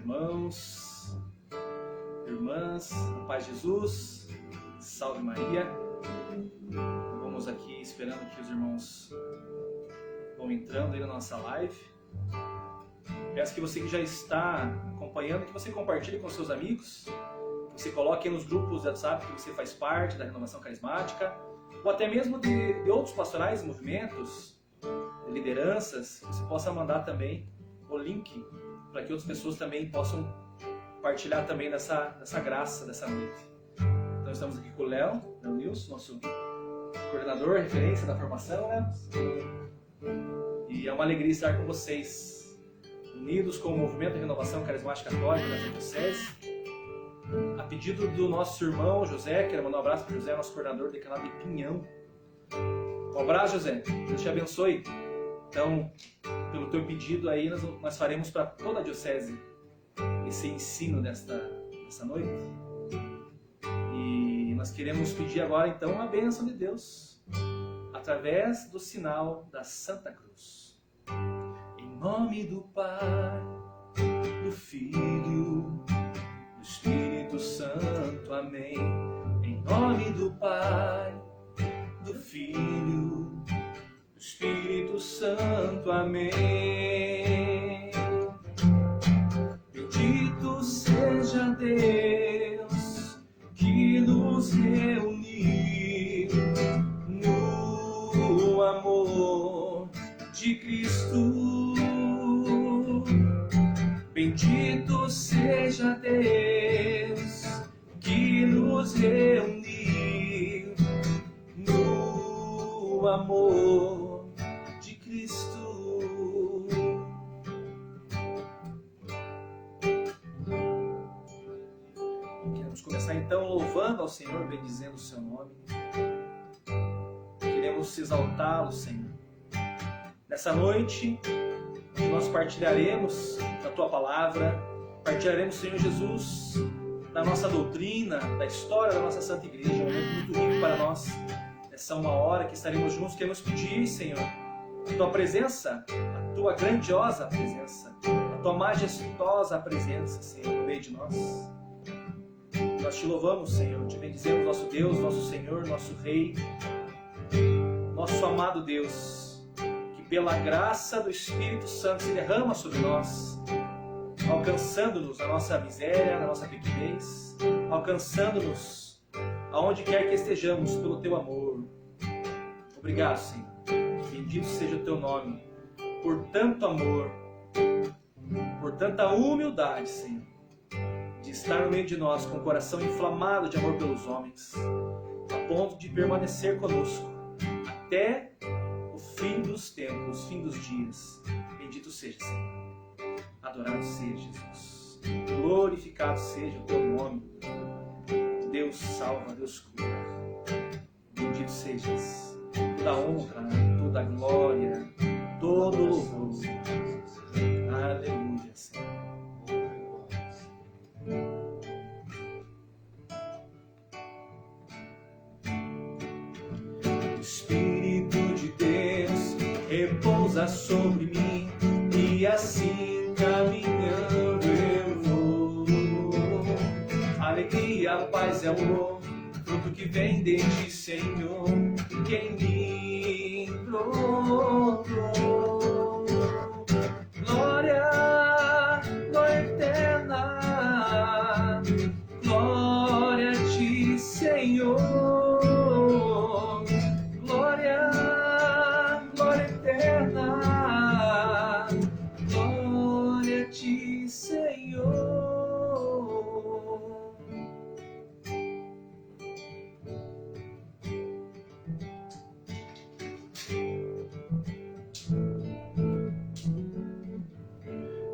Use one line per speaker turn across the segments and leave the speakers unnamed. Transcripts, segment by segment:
irmãos, irmãs, na paz de Jesus, salve Maria. Vamos aqui esperando que os irmãos vão entrando aí na nossa live. Peço que você que já está acompanhando, que você compartilhe com seus amigos, que você coloque nos grupos de WhatsApp que você faz parte da Renovação Carismática, ou até mesmo de outros pastorais, movimentos, lideranças, que você possa mandar também o link para que outras pessoas também possam partilhar também dessa graça dessa noite. Então estamos aqui com o Léo Nilson, nosso coordenador, referência da formação, né? E é uma alegria estar com vocês, unidos com o Movimento de Renovação Carismática Católica da Diocese. A pedido do nosso irmão José, quero mandar um abraço para o José, nosso coordenador do canal de Pinhão. Um abraço, José, Deus te abençoe. Então, pelo teu pedido aí, nós faremos para toda a Diocese esse ensino dessa noite. E nós queremos pedir agora, então, a bênção de Deus, através do sinal da Santa Cruz. Em nome do Pai, do Filho, do Espírito Santo, amém. Em nome do Pai, do Filho, do Espírito Santo, amém. Bendito seja Deus que nos reuniu no amor de Cristo. Bendito seja Deus que nos reuniu no amor de Cristo. Queremos começar então louvando ao Senhor, bendizendo o seu nome. Queremos exaltá-lo, Senhor. Nessa noite, nós partilharemos da Tua Palavra, partilharemos, Senhor Jesus, da nossa doutrina, da história da nossa Santa Igreja. É um momento muito rico para nós. Essa uma hora que estaremos juntos, queremos pedir, Senhor, a Tua presença, a Tua grandiosa presença, a Tua majestosa presença, Senhor, no meio de nós. Nós Te louvamos, Senhor, Te bendizemos, nosso Deus, nosso Senhor, nosso Rei, nosso amado Deus, que pela graça do Espírito Santo se derrama sobre nós, alcançando-nos na nossa miséria, na nossa pequenez, alcançando-nos aonde quer que estejamos pelo Teu amor. Obrigado, Senhor. Bendito seja o Teu nome, por tanto amor, por tanta humildade, Senhor, de estar no meio de nós com o coração inflamado de amor pelos homens, a ponto de permanecer conosco até o fim dos tempos, o fim dos dias. Bendito seja, Senhor. Adorado seja Jesus. Glorificado seja o Teu nome. Deus salva, Deus cura. Bendito sejas. Toda honra, toda glória, todo louvor. Aleluia, Senhor. O Espírito de Deus repousa sobre mim e assim caminhando eu vou. Alegria, paz e amor, fruto que vem de Ti, Senhor, quem me brotou. Glória, glória eterna, glória a Ti, Senhor. Glória, glória eterna, glória a Ti, Senhor.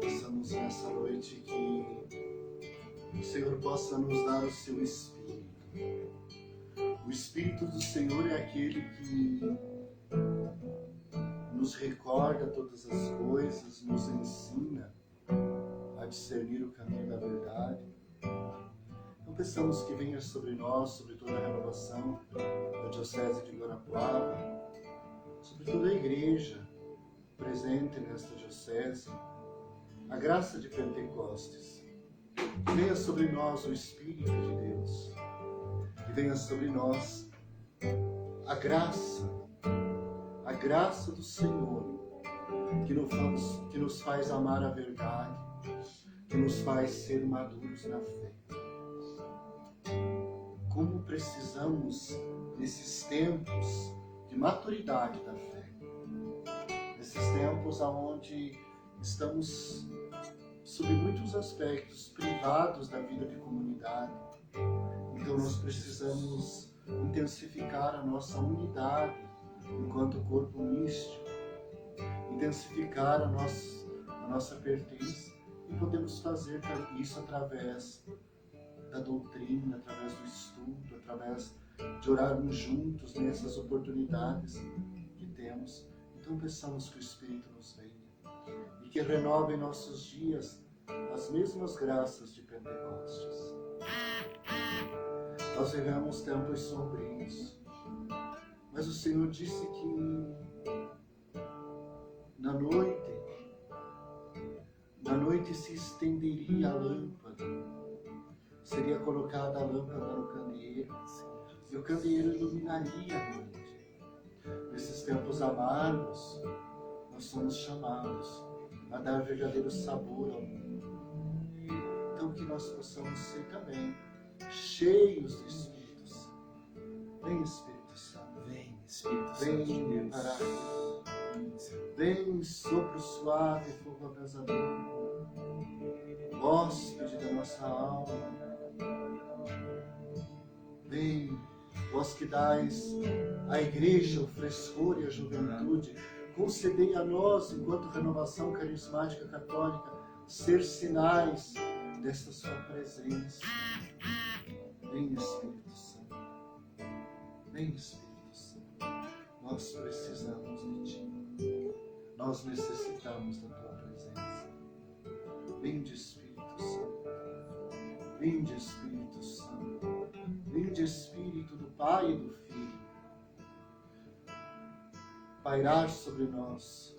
Pensamos nessa noite que o Senhor possa nos dar o Seu Espírito. O Espírito do Senhor é aquele que nos recorda todas as coisas, nos ensina a discernir o caminho da verdade. Então pensamos que venha sobre nós, sobre toda a renovação da Diocese de Guarapuava, sobre toda a igreja presente nesta Diocese, a graça de Pentecostes. Que venha sobre nós o Espírito de Deus. Que venha sobre nós a graça do Senhor, que nos faz amar a verdade, que nos faz ser maduros na fé. Como precisamos, nesses tempos de maturidade da fé, nesses tempos onde estamos, sob muitos aspectos, privados da vida de comunidade. Então nós precisamos intensificar a nossa unidade enquanto corpo místico, intensificar a nossa pertença, e podemos fazer isso através da doutrina, através do estudo, através de orarmos juntos nessas oportunidades que temos. Então peçamos que o Espírito nos venha e que renove em nossos dias as mesmas graças de Pentecostes. Nós vivemos tempos sombrios, mas o Senhor disse que na noite se estenderia a lâmpada, seria colocada a lâmpada no candeeiro, e o candeeiro iluminaria a noite. Nesses tempos amargos, nós somos chamados a dar verdadeiro sabor ao mundo. Então que nós possamos ser também cheios do Espírito Santo. Vem, Espírito Santo.
Vem, Espírito Santo de
Vem,
Deus.
vem, sopro suave, fogo abrasador, hóspede da nossa alma. Vem, vós que dais à igreja o frescor e a juventude, concedei a nós, enquanto renovação carismática católica, ser sinais desta sua presença. Vem, Espírito Santo. Vem, Espírito Santo. Nós precisamos de Ti. Nós necessitamos da Tua presença. Vinde, Espírito Santo. Vinde, Espírito Santo. Vinde, Espírito do Pai e do Filho. Pairar sobre nós,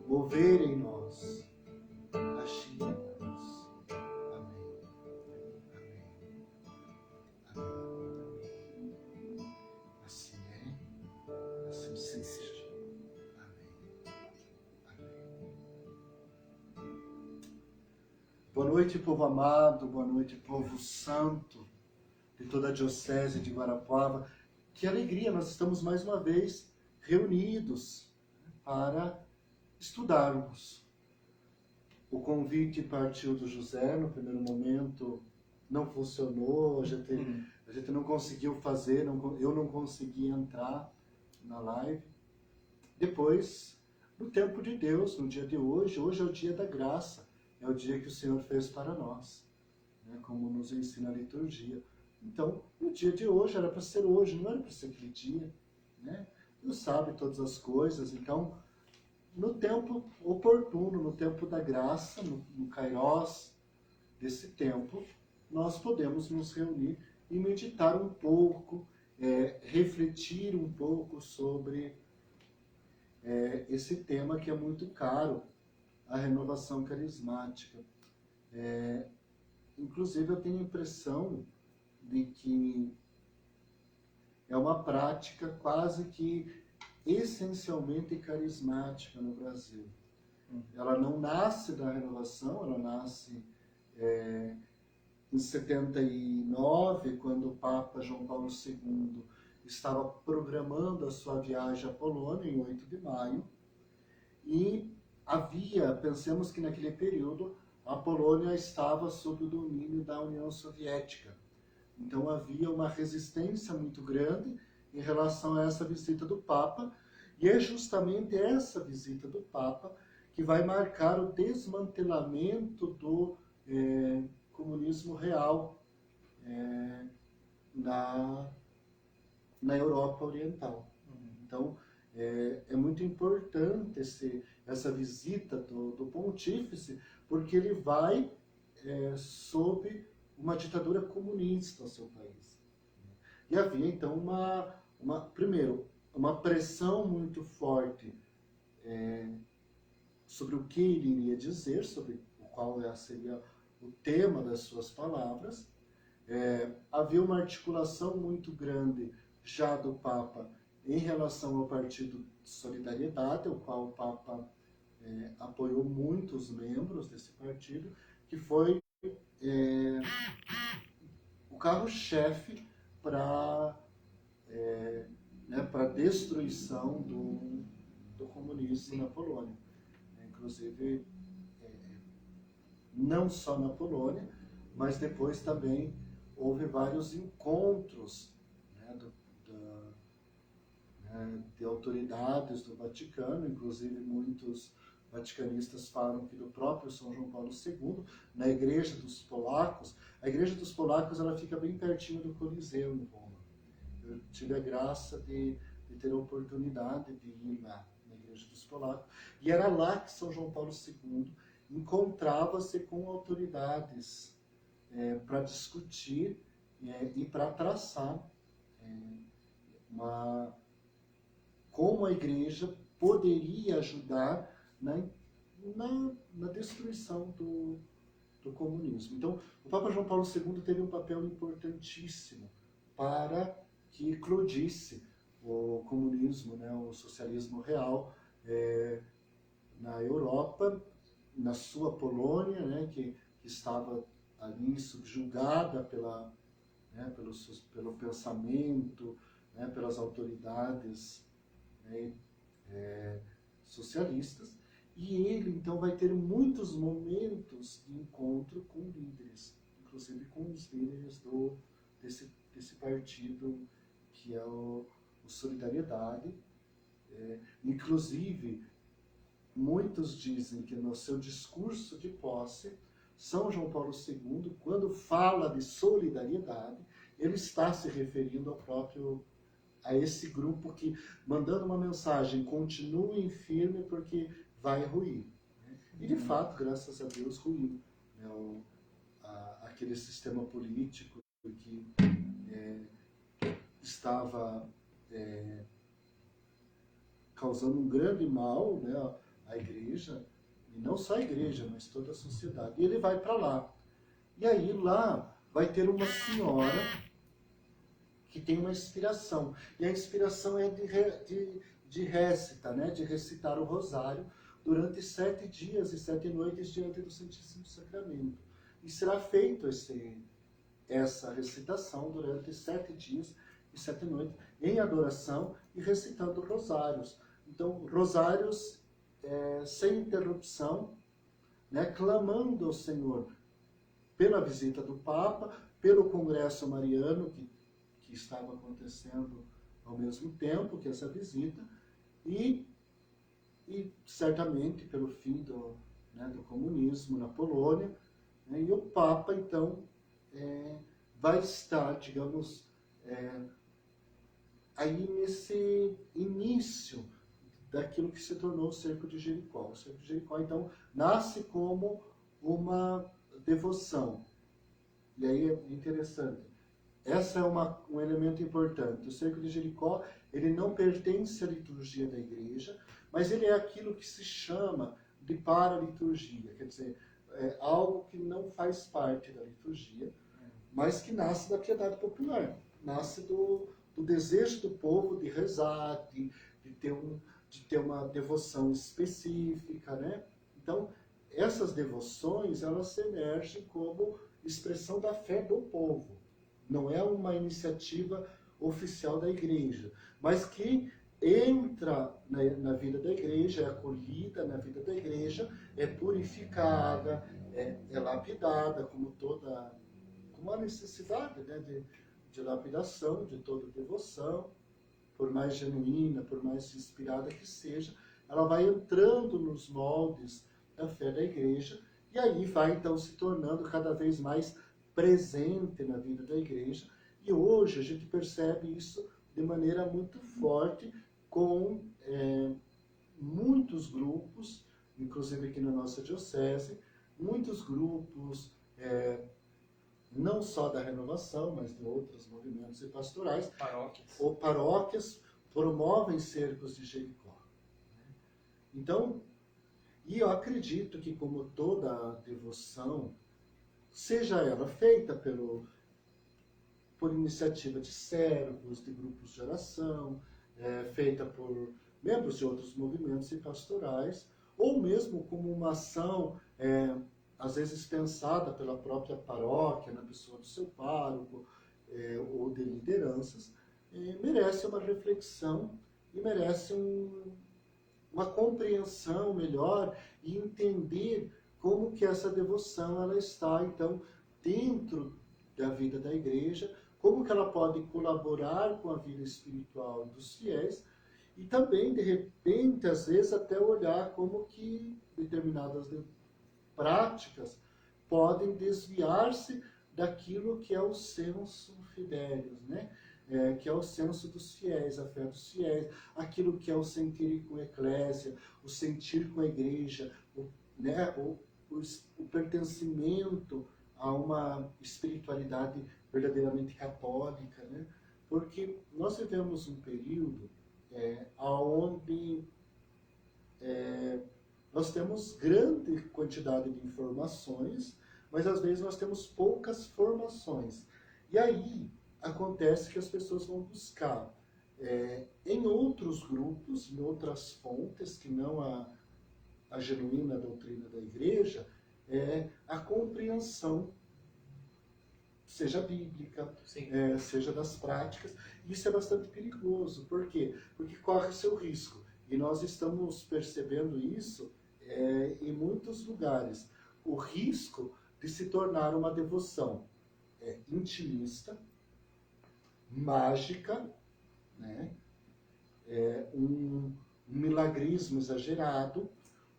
mover em nós, agir em nós. Amém. Amém. Amém. Assim é, assim seja. Amém. Amém. Boa noite, povo amado, boa noite, povo santo de toda a Diocese de Guarapuava. Que alegria, nós estamos mais uma vez reunidos para estudarmos. O convite partiu do José, no primeiro momento não funcionou, a gente não conseguiu fazer, eu não consegui entrar na live. Depois, no tempo de Deus, no dia de hoje é o dia da graça, é o dia que o Senhor fez para nós, né, como nos ensina a liturgia. Então, o dia de hoje era para ser hoje, não era para ser aquele dia, né? Deus sabe todas as coisas, então, no tempo oportuno, no tempo da graça, no Kairos desse tempo, nós podemos nos reunir e meditar um pouco, refletir um pouco sobre esse tema que é muito caro, a renovação carismática. Inclusive, eu tenho a impressão de que é uma prática quase que essencialmente carismática no Brasil. Ela não nasce da renovação, ela nasce em 79, quando o Papa João Paulo II estava programando a sua viagem à Polônia, em 8 de maio, e pensemos que naquele período a Polônia estava sob o domínio da União Soviética. Então havia uma resistência muito grande em relação a essa visita do Papa, e é justamente essa visita do Papa que vai marcar o desmantelamento do comunismo real na Europa Oriental. Então é muito importante essa visita do Pontífice, porque ele vai sob uma ditadura comunista ao seu país. E havia, então, primeiro, uma pressão muito forte sobre o que ele iria dizer sobre o qual seria o tema das suas palavras. Havia uma articulação muito grande já do Papa em relação ao Partido Solidariedade, o qual o Papa apoiou muitos membros desse partido, que foi o carro-chefe para a destruição do comunismo na Polônia. Inclusive, não só na Polônia, mas depois também houve vários encontros de autoridades do Vaticano, inclusive muitos vaticanistas falam que do próprio São João Paulo II, na Igreja dos Polacos. A Igreja dos Polacos ela fica bem pertinho do Coliseu, em Roma. Eu tive a graça de ter a oportunidade de ir lá, na Igreja dos Polacos, e era lá que São João Paulo II encontrava-se com autoridades para discutir e para traçar como a Igreja poderia ajudar na destruição do comunismo. Então, o Papa João Paulo II teve um papel importantíssimo para que eclodisse o comunismo, o socialismo real na Europa, na sua Polônia, que estava ali subjugada pelo pensamento, pelas autoridades socialistas. E ele, então, vai ter muitos momentos de encontro com líderes, inclusive com os líderes desse partido que é o Solidariedade. Inclusive, muitos dizem que no seu discurso de posse, São João Paulo II, quando fala de solidariedade, ele está se referindo a esse grupo que, mandando uma mensagem, continuem firme porque vai ruir. E de fato, graças a Deus, ruiu. Aquele sistema político que estava causando um grande mal à Igreja, e não só a Igreja, mas toda a sociedade. E ele vai para lá. E aí lá vai ter uma senhora que tem uma inspiração. E a inspiração é de récita, de recitar o rosário durante 7 dias e 7 noites diante do Santíssimo Sacramento. E será feito essa recitação durante 7 dias e 7 noites em adoração e recitando rosários. Então, rosários sem interrupção, clamando ao Senhor pela visita do Papa, pelo Congresso Mariano, que estava acontecendo ao mesmo tempo que essa visita, e certamente pelo fim do comunismo na Polônia. E o Papa, então, vai estar, digamos, aí nesse início daquilo que se tornou o Cerco de Jericó. O Cerco de Jericó, então, nasce como uma devoção. E aí é interessante. Essa é um elemento importante. O Cerco de Jericó, ele não pertence à liturgia da Igreja, mas ele é aquilo que se chama de paraliturgia. Quer dizer, é algo que não faz parte da liturgia, mas que nasce da piedade popular. Nasce do desejo do povo de rezar, de ter uma devoção específica, Então, essas devoções, elas emergem como expressão da fé do povo. Não é uma iniciativa oficial da Igreja, mas que entra na vida da Igreja, é acolhida na vida da Igreja, é purificada, é lapidada, como a necessidade de lapidação, de toda devoção, por mais genuína, por mais inspirada que seja, ela vai entrando nos moldes da fé da Igreja, e aí vai então se tornando cada vez mais presente na vida da Igreja. E hoje a gente percebe isso de maneira muito forte com muitos grupos, inclusive aqui na nossa diocese, muitos grupos, não só da renovação, mas de outros movimentos e pastorais, paróquias promovem cercos de Jericó. Então, E eu acredito que, como toda devoção, seja ela feita por iniciativa de servos, de grupos de oração, feita por membros de outros movimentos e pastorais, ou mesmo como uma ação, às vezes pensada pela própria paróquia, na pessoa do seu pároco, ou de lideranças, merece uma reflexão e merece uma compreensão melhor e entender como que essa devoção ela está, então, dentro da vida da igreja, como que ela pode colaborar com a vida espiritual dos fiéis e também, de repente, às vezes até olhar como que determinadas práticas podem desviar-se daquilo que é o senso fidelius, né? Que é o senso dos fiéis, a fé dos fiéis, aquilo que é o sentir com a eclésia, o sentir com a igreja, o pertencimento a uma espiritualidade verdadeiramente católica, né? Porque nós vivemos um período onde nós temos grande quantidade de informações, mas às vezes nós temos poucas formações. E aí acontece que as pessoas vão buscar em outros grupos, em outras fontes, que não a genuína doutrina da igreja, a compreensão, seja bíblica, seja das práticas. Isso é bastante perigoso. Por quê? Porque corre o seu risco. E nós estamos percebendo isso em muitos lugares. O risco de se tornar uma devoção intimista, mágica, né? Um milagrismo exagerado,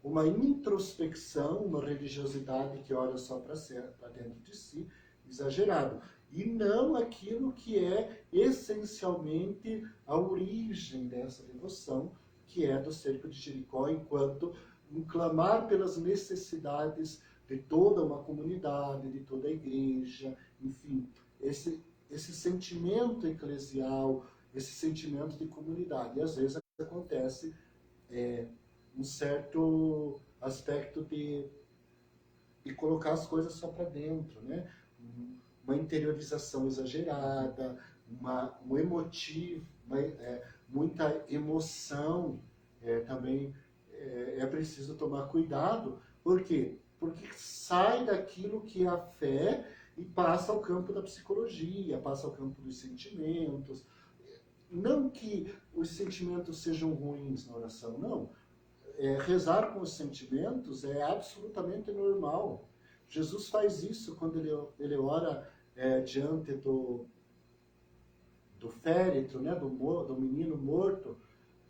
uma introspecção, uma religiosidade que olha só para dentro de si, exagerado. E não aquilo que é essencialmente a origem dessa devoção, que é do cerco de Jericó, enquanto um clamar pelas necessidades de toda uma comunidade, de toda a igreja, enfim, esse sentimento eclesial, esse sentimento de comunidade. E às vezes acontece um certo aspecto de colocar as coisas só para dentro, né? Uma interiorização exagerada, um emotivo, muita emoção. Também é preciso tomar cuidado. Por quê? Porque sai daquilo que é a fé e passa ao campo da psicologia, passa ao campo dos sentimentos. Não que os sentimentos sejam ruins na oração, não. Rezar com os sentimentos é absolutamente normal. Jesus faz isso quando ele ora diante do féretro, né, do menino morto,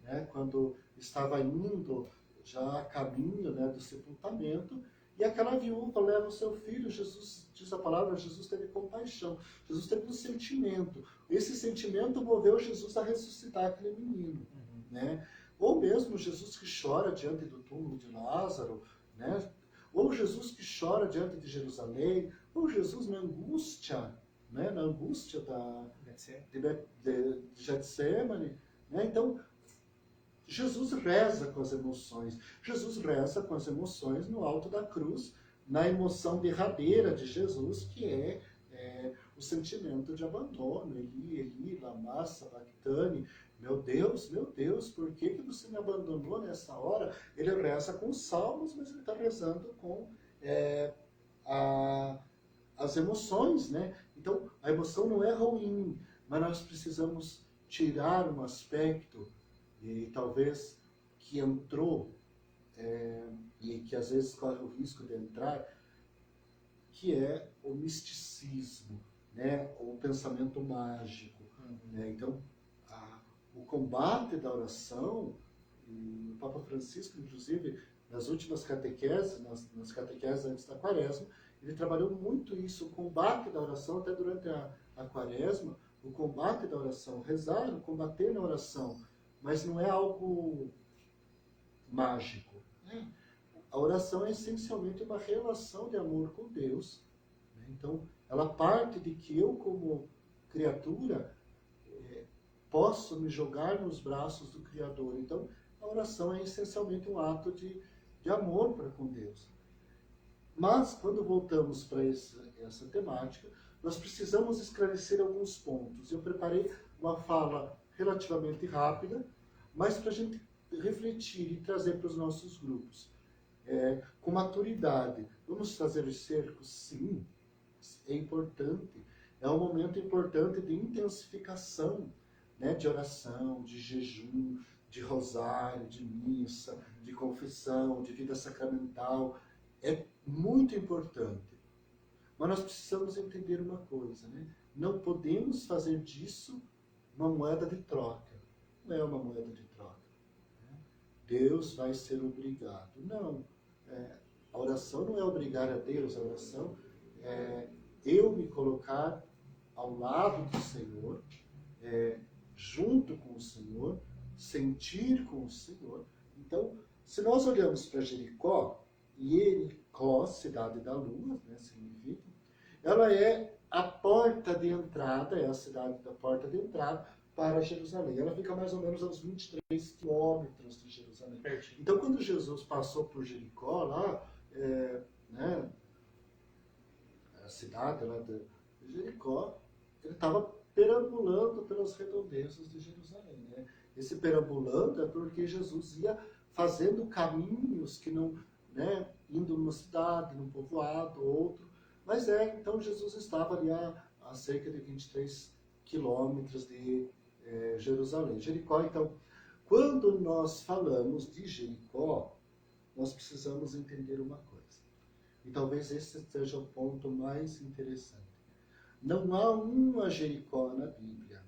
né, quando estava indo já a caminho, né, do sepultamento, e aquela viúva leva o seu filho. Jesus, diz a palavra, Jesus teve compaixão, Jesus teve um sentimento. Esse sentimento moveu Jesus a ressuscitar aquele menino, né? Ou mesmo Jesus que chora diante do túmulo de Lázaro, né? Ou Jesus que chora diante de Jerusalém, ou Jesus na angústia, né? Na angústia de Getsemane, né? Então, Jesus reza com as emoções. Jesus reza com as emoções no alto da cruz, na emoção derradeira de Jesus, que é o sentimento de abandono. Eli, Eli, lama sabachthani. Meu Deus, por que você me abandonou nessa hora? Ele reza com salmos, mas ele está rezando com as emoções, né? Então, a emoção não é ruim, mas nós precisamos tirar um aspecto, e talvez que entrou, e que às vezes corre o risco de entrar, que é o misticismo, né? O pensamento mágico. Né? Então, o combate da oração, e o Papa Francisco, inclusive, nas últimas catequeses, nas catequeses antes da Quaresma, ele trabalhou muito isso, o combate da oração, até durante a Quaresma, o combate da oração, rezar, combater na oração, mas não é algo mágico. Né? A oração é essencialmente uma relação de amor com Deus. Né? Então, ela parte de que eu, como criatura, posso me jogar nos braços do Criador. Então, a oração é essencialmente um ato de de amor para com Deus. Mas, quando voltamos para essa temática, nós precisamos esclarecer alguns pontos. Eu preparei uma fala relativamente rápida, mas para a gente refletir e trazer para os nossos grupos. Com maturidade. Vamos fazer os cercos? Sim, é importante. É um momento importante de intensificação, né, de oração, de jejum, de rosário, de missa, de confissão, de vida sacramental. É muito importante. Mas nós precisamos entender uma coisa, né? Não podemos fazer disso uma moeda de troca. Não é uma moeda de troca. Né? Deus vai ser obrigado. Não. A oração não é obrigar a Deus. A oração é eu me colocar ao lado do Senhor, junto com o Senhor, sentir com o Senhor. Então, se nós olhamos para Jericó, e Jericó, cidade da lua, né, significa, ela é a porta de entrada, é a cidade da porta de entrada para Jerusalém. Ela fica mais ou menos a uns 23 quilômetros de Jerusalém. Então, quando Jesus passou por Jericó, lá, né, a cidade lá de Jericó, ele estava perambulando pelas redondezas de Jerusalém. Né? Esse perambulando é porque Jesus ia fazendo caminhos que não, né, indo numa cidade, num povoado, outro. Mas então Jesus estava ali a cerca de 23 quilômetros de Jerusalém. Jericó, então, quando nós falamos de Jericó, nós precisamos entender uma coisa. E talvez esse seja o ponto mais interessante. Não há uma Jericó na Bíblia,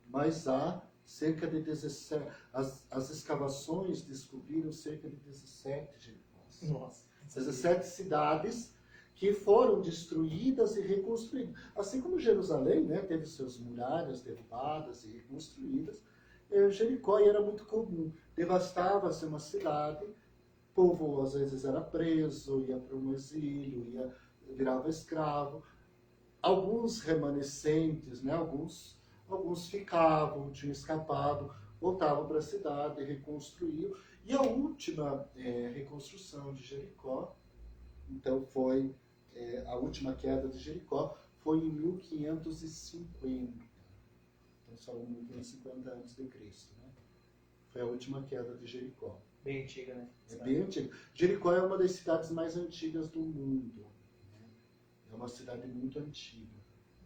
mas há cerca de 17... As escavações descobriram cerca de 17 Jericós.
Nossa.
17 cidades que foram destruídas e reconstruídas. Assim como Jerusalém, né, teve suas muralhas derrubadas e reconstruídas, Jericó era muito comum. Devastava-se uma cidade, o povo às vezes era preso, ia para um exílio, virava escravo. Alguns remanescentes, né, alguns ficavam, tinham escapado, voltavam para a cidade, reconstruíam. E a última reconstrução de Jericó, então foi a última queda de Jericó, foi em 1550. Então, só em 1550 a.C., né? Foi a última queda de Jericó.
Bem antiga, né?
É bem antiga. Jericó é uma das cidades mais antigas do mundo. Né? É uma cidade muito antiga.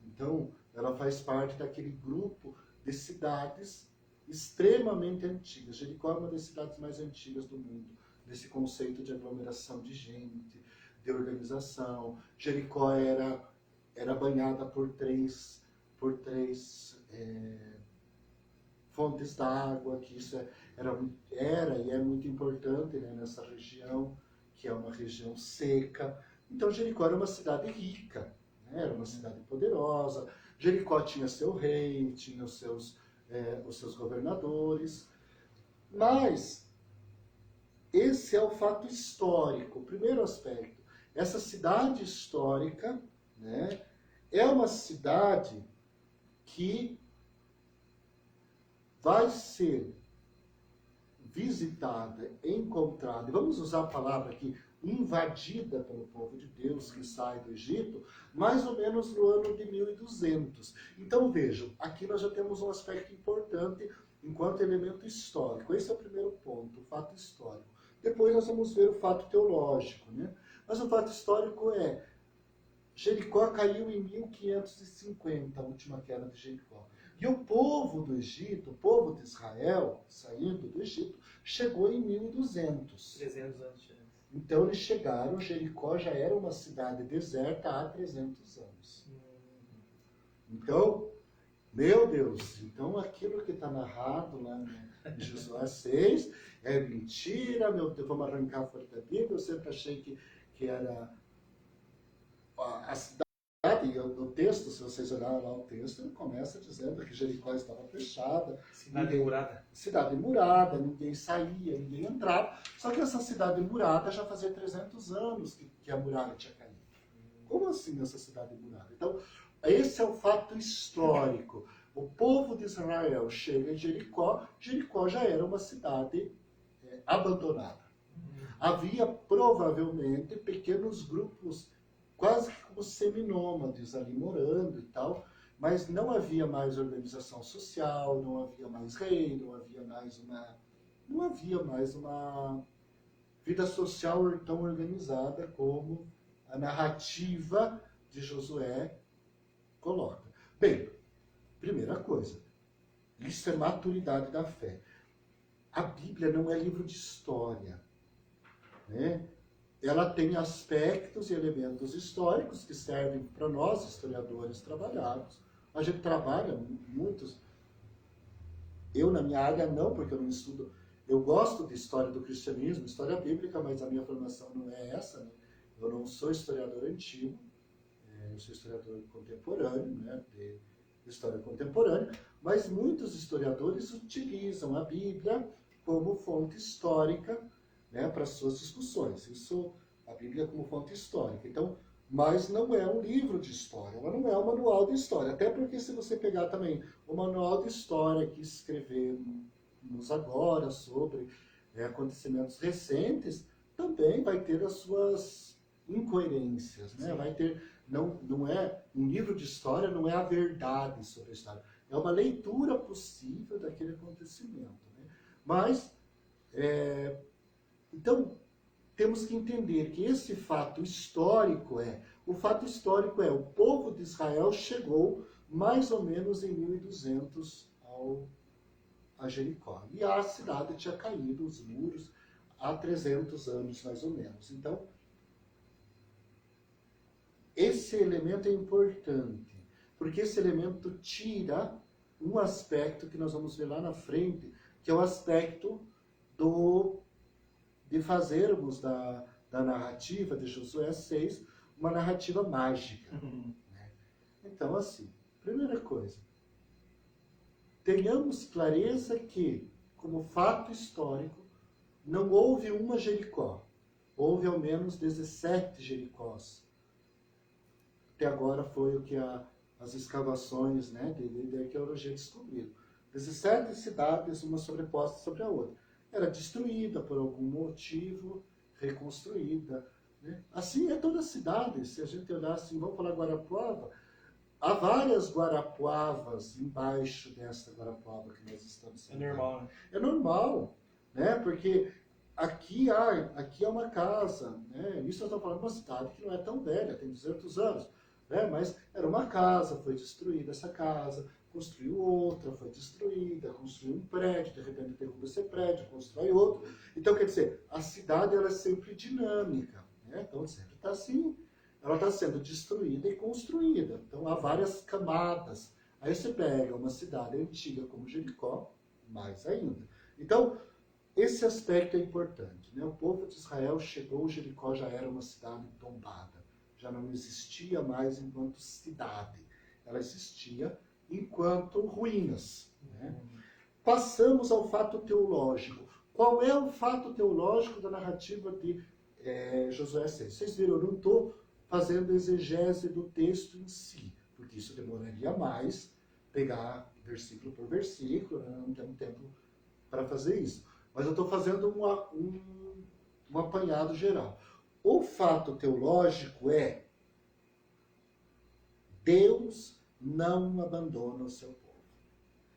Então, ela faz parte daquele grupo de cidades extremamente antigas. Jericó é uma das cidades mais antigas do mundo, desse conceito de aglomeração de gente, de organização. Jericó era banhada por três fontes d'água, que isso era e é muito importante, né, nessa região, que é uma região seca. Então Jericó era uma cidade rica, né, era uma cidade poderosa. Jericó tinha seu rei, tinha os seus governadores. Mas esse é o fato histórico, o primeiro aspecto. Essa cidade histórica, né, é uma cidade que vai ser visitada, encontrada, e vamos usar a palavra aqui, invadida pelo povo de Deus que sai do Egito, mais ou menos no ano de 1200. Então vejam, aqui nós já temos um aspecto importante enquanto elemento histórico. Esse é o primeiro ponto, o fato histórico. Depois nós vamos ver o fato teológico, né? Mas o fato histórico é, Jericó caiu em 1550, a última queda de Jericó. E o povo do Egito, o povo de Israel, saindo do Egito, chegou em 1200.
300 anos.
Então eles chegaram, Jericó já era uma cidade deserta há 300 anos. Então, meu Deus, então aquilo que está narrado lá em Josué 6 é mentira, meu Deus, vamos arrancar fora da Bíblia. Eu sempre achei que era a cidade, e no texto, se vocês olharem lá o texto, ele começa dizendo que Jericó estava fechada.
Cidade murada.
Cidade murada, ninguém saía, ninguém entrava. Só que essa cidade murada já fazia 300 anos que a muralha tinha caído. Como assim essa cidade murada? Então, esse é o fato histórico. O povo de Israel chega em Jericó, Jericó já era uma cidade abandonada. Havia provavelmente pequenos grupos, quase que como seminômades ali morando e tal, mas não havia mais organização social, não havia mais rei, não havia mais uma vida social tão organizada como a narrativa de Josué coloca. Bem, primeira coisa, isso é maturidade da fé. A Bíblia não é livro de história, né? Ela tem aspectos e elementos históricos que servem para nós, historiadores, trabalharmos. A gente trabalha muitos. Eu, na minha área, não, porque eu não estudo. Eu gosto de história do cristianismo, história bíblica, mas a minha formação não é essa, né? Eu não sou historiador antigo, eu sou historiador contemporâneo, né? De história contemporânea, mas muitos historiadores utilizam a Bíblia como fonte histórica, né, para suas discussões. Isso, a Bíblia como fonte histórica. Então, mas não é um livro de história, ela não é um manual de história. Até porque se você pegar também o manual de história que escrevemos agora sobre acontecimentos recentes, também vai ter as suas incoerências, né? Vai ter, não é um livro de história, não é a verdade sobre a história. É uma leitura possível daquele acontecimento, né? Mas então, temos que entender que esse fato histórico o povo de Israel chegou mais ou menos em 1200 a Jericó. E a cidade tinha caído, os muros, há 300 anos mais ou menos. Então, esse elemento é importante, porque esse elemento tira um aspecto que nós vamos ver lá na frente, que é o aspecto de fazermos da narrativa de Josué 6 uma narrativa mágica. Né? Então, assim, primeira coisa, tenhamos clareza que, como fato histórico, não houve uma Jericó, houve ao menos 17 Jericós. Até agora foi o que as escavações, né, de arqueologia descobriram. 17 cidades, uma sobreposta sobre a outra. Era destruída por algum motivo, reconstruída. Né? Assim é toda a cidade. Se a gente olhar assim, vamos falar Guarapuava, há várias Guarapuavas embaixo desta Guarapuava que nós estamos sentindo.
É normal, né?
É normal, né? Porque aqui é uma casa, né? Isso nós estamos falando de uma cidade que não é tão velha, tem 200 anos. Né? Mas era uma casa, foi destruída essa casa, construiu outra, foi destruída, construiu um prédio, de repente derruba esse prédio, constrói outro. Então, quer dizer, a cidade ela é sempre dinâmica, né? Então, sempre está assim, ela está sendo destruída e construída. Então, há várias camadas. Aí você pega uma cidade antiga como Jericó, mais ainda. Então, esse aspecto é importante. Né? O povo de Israel chegou, Jericó já era uma cidade tombada. Já não existia mais enquanto cidade. Ela existia enquanto ruínas. Né? Passamos ao fato teológico. Qual é o fato teológico da narrativa de Josué 6? Vocês viram, eu não estou fazendo exegese do texto em si, porque isso demoraria mais, pegar versículo por versículo, né? Não temos tempo para fazer isso. Mas eu estou fazendo um apanhado geral. O fato teológico é: Deus não abandona o seu povo.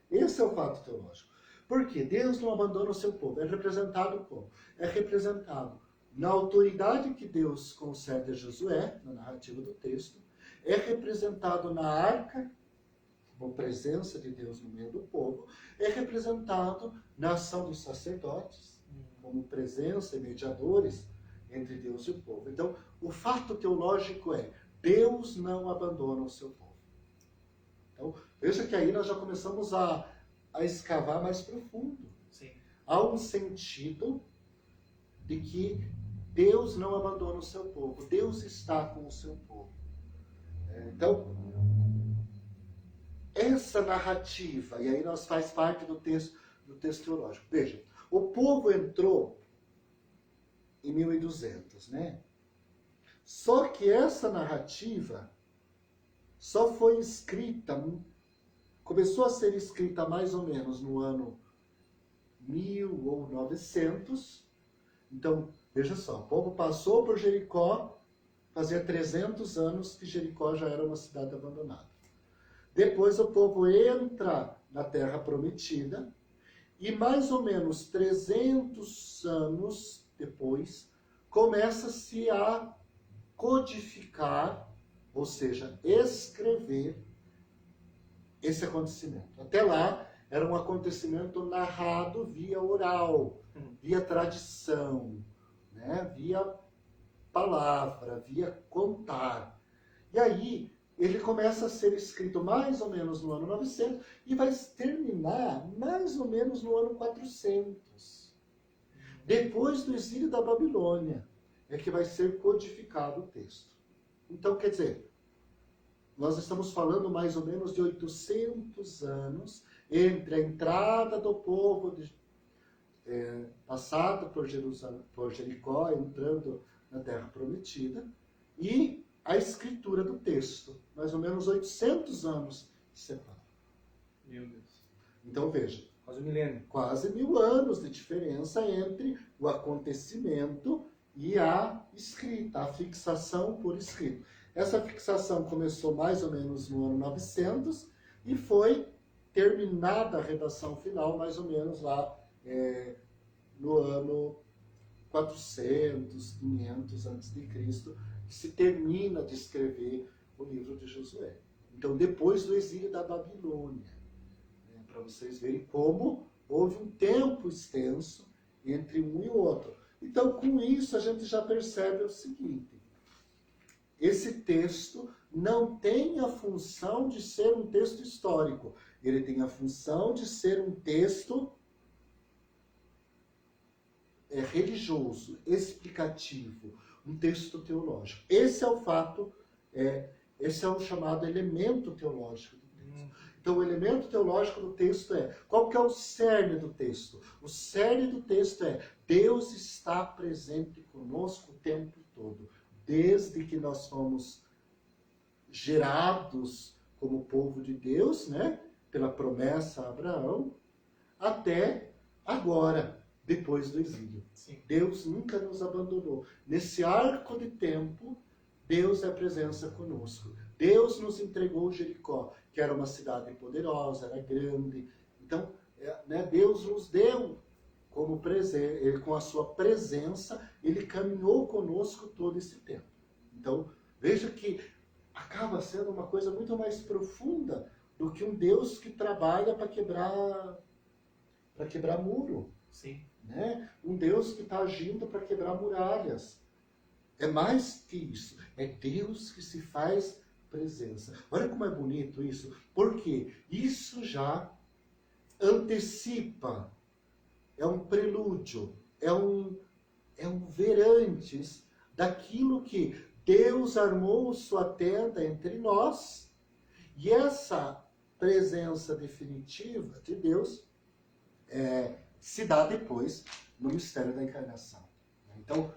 Esse é o fato teológico. Por quê? Deus não abandona o seu povo. É representado como? É representado na autoridade que Deus concede a Josué, na narrativa do texto. É representado na arca, como presença de Deus no meio do povo. É representado na ação dos sacerdotes, como presença e mediadores entre Deus e o povo. Então, o fato teológico é: Deus não abandona o seu povo. Então, veja que aí nós já começamos a escavar mais profundo.
Sim.
Há um sentido de que Deus não abandona o seu povo. Deus está com o seu povo. Então, essa narrativa, e aí nós faz parte do texto teológico. Veja, o povo entrou em 1200, né? Só que essa narrativa só foi escrita, começou a ser escrita mais ou menos no ano 1000 ou 900, Então, veja só, o povo passou por Jericó, fazia 300 anos que Jericó já era uma cidade abandonada. Depois o povo entra na Terra Prometida, e mais ou menos 300 anos depois, começa-se a codificar, ou seja, escrever esse acontecimento. Até lá, era um acontecimento narrado via oral, via tradição, né? Via palavra, via contar. E aí, ele começa a ser escrito mais ou menos no ano 900 e vai terminar mais ou menos no ano 400. Depois do exílio da Babilônia, é que vai ser codificado o texto. Então, quer dizer, nós estamos falando mais ou menos de 800 anos entre a entrada do povo passado por Jericó, entrando na Terra Prometida, e a escritura do texto. Mais ou menos 800 anos se separam.
Meu Deus.
Então veja,
Quase um milênio.
quase 1000 anos de diferença entre o acontecimento e a escrita, a fixação por escrito. Essa fixação começou mais ou menos no ano 900 e foi terminada a redação final mais ou menos lá no ano 400, 500 a.C., que se termina de escrever o livro de Josué. Então, depois do exílio da Babilônia, né, para vocês verem como houve um tempo extenso entre um e o outro. Então, com isso, a gente já percebe o seguinte: esse texto não tem a função de ser um texto histórico, ele tem a função de ser um texto religioso, explicativo, um texto teológico. Esse é o fato, esse é o chamado elemento teológico do texto. Então, o elemento teológico do texto qual que é o cerne do texto? O cerne do texto Deus está presente conosco o tempo todo, desde que nós fomos gerados como povo de Deus, né, pela promessa a Abraão, até agora, depois do exílio.
Sim.
Deus nunca nos abandonou. Nesse arco de tempo, Deus é a presença conosco. Deus nos entregou Jericó, que era uma cidade poderosa, era grande. Então, Deus nos deu como presente, ele, com a sua presença, ele caminhou conosco todo esse tempo. Então, veja que acaba sendo uma coisa muito mais profunda do que um Deus que trabalha para quebrar muro.
Sim.
Né? Um Deus que está agindo para quebrar muralhas. É mais que isso. É Deus que se faz presença. Olha como é bonito isso. Porque isso já antecipa, é um prelúdio, é um ver antes daquilo que Deus armou sua tenda entre nós, e essa presença definitiva de Deus se dá depois no mistério da encarnação. Então,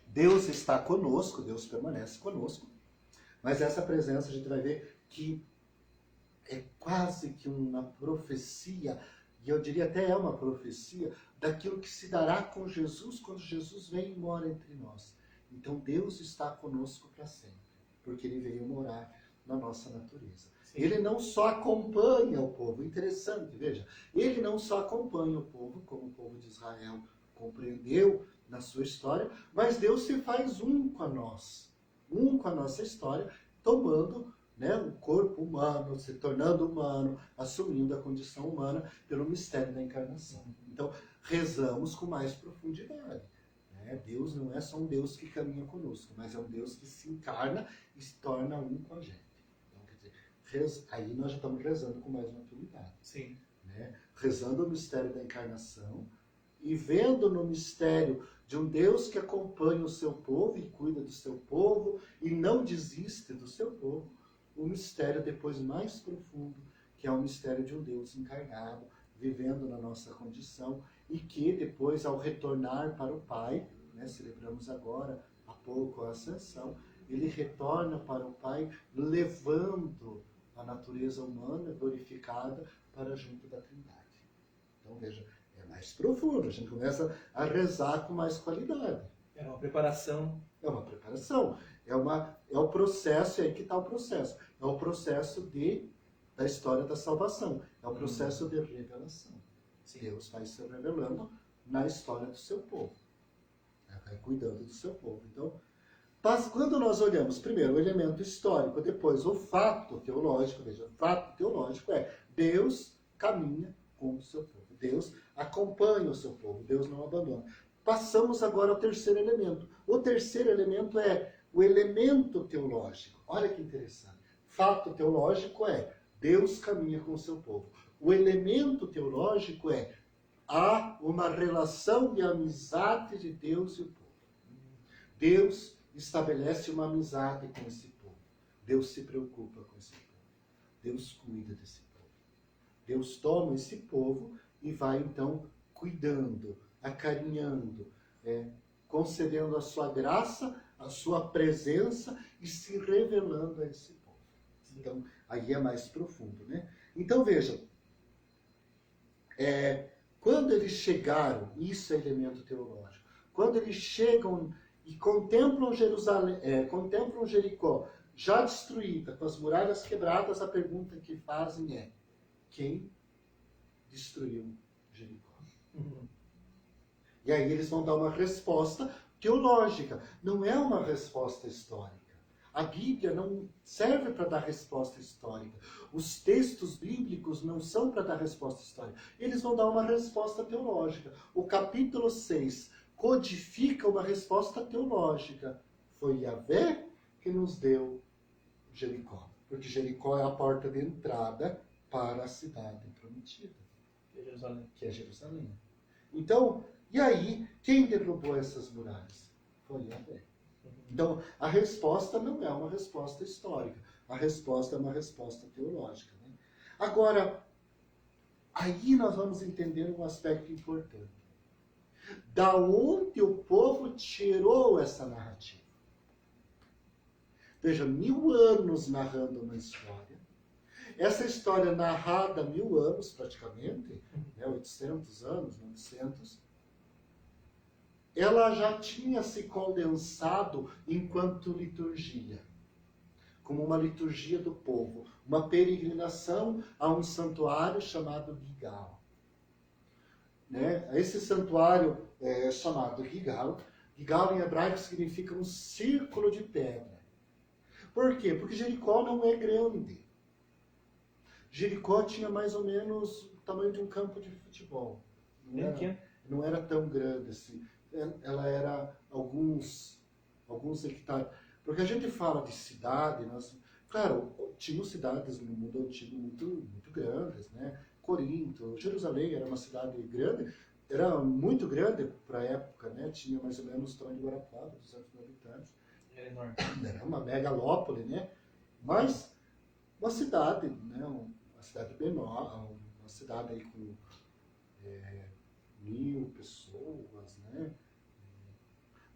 Deus está conosco, Deus permanece conosco, mas essa presença a gente vai ver que é quase que uma profecia, e eu diria até uma profecia, daquilo que se dará com Jesus quando Jesus vem e mora entre nós. Então Deus está conosco para sempre, porque Ele veio morar na nossa natureza. Sim. Ele não só acompanha o povo, interessante, veja, Ele não só acompanha o povo, como o povo de Israel compreendeu na sua história, mas Deus se faz um com a nossa história, tomando o corpo humano, se tornando humano, assumindo a condição humana pelo mistério da encarnação. Então, rezamos com mais profundidade. Deus não é só um Deus que caminha conosco, mas é um Deus que se encarna e se torna um com a gente. Então, quer dizer, aí nós já estamos rezando com mais maturidade.
Sim.
Rezando o mistério da encarnação e vendo no mistério de um Deus que acompanha o seu povo e cuida do seu povo e não desiste do seu povo, o mistério depois mais profundo, que é o mistério de um Deus encarnado, vivendo na nossa condição, e que depois, ao retornar para o Pai, celebramos agora, há pouco, a Ascensão, ele retorna para o Pai, levando a natureza humana glorificada para junto da Trindade. Então, veja, É mais profundo, a gente começa a rezar com mais qualidade.
É uma preparação.
É uma preparação. É o processo, é aí que está o processo. É o processo da história da salvação. É o processo de revelação.
Sim.
Deus vai se revelando na história do seu povo. Vai cuidando do seu povo. Então, quando nós olhamos primeiro o elemento histórico, depois o fato teológico, veja, o fato teológico é Deus caminha com o seu povo. Deus acompanha o seu povo. Deus não abandona. Passamos agora ao terceiro elemento. O terceiro elemento é o elemento teológico. Olha que interessante. Fato teológico é Deus caminha com o seu povo. O elemento teológico é há uma relação de amizade de Deus e o povo. Deus estabelece uma amizade com esse povo. Deus se preocupa com esse povo. Deus cuida desse povo. Deus toma esse povo e vai então cuidando, acarinhando, concedendo a sua graça, a sua presença e se revelando a esse povo. Então, aí é mais profundo, né? Então, vejam, quando eles chegaram, isso é elemento teológico, quando eles chegam e contemplam contemplam Jericó, já destruída, com as muralhas quebradas, a pergunta que fazem é: quem destruiu Jericó? E aí eles vão dar uma resposta teológica, não é uma resposta histórica. A Bíblia não serve para dar resposta histórica. Os textos bíblicos não são para dar resposta histórica. Eles vão dar uma resposta teológica. O capítulo 6 codifica uma resposta teológica. Foi Yahvé que nos deu Jericó. Porque Jericó é a porta de entrada para a cidade prometida. Que é Jerusalém. Então, e aí, quem derrubou essas muralhas? Foi Yahvé. Então, a resposta não é uma resposta histórica. A resposta é uma resposta teológica. Né? Agora, aí nós vamos entender um aspecto importante. Da onde o povo tirou essa narrativa? Veja, 1000 anos narrando uma história. Essa história narrada há 1000 anos, praticamente, 800 anos, 900, ela já tinha se condensado enquanto liturgia, como uma liturgia do povo, uma peregrinação a um santuário chamado Gigal. Esse santuário é chamado Gigal. Gigal em hebraico significa um círculo de pedra. Por quê? Porque Jericó não é grande. Jericó tinha mais ou menos o tamanho de um campo de futebol. Não era tão grande assim. Ela era alguns hectares. Porque a gente fala de cidade, claro, tinham cidades no mundo antigo muito grandes, né? Corinto, Jerusalém era uma cidade grande, era muito grande para a época, né? Tinha mais ou menos o tamanho de Guarapuava, 200 mil habitantes.
Era enorme.
Era uma megalópole, né? Mas uma cidade, né? Uma cidade menor, uma cidade aí com 1000 pessoas, né?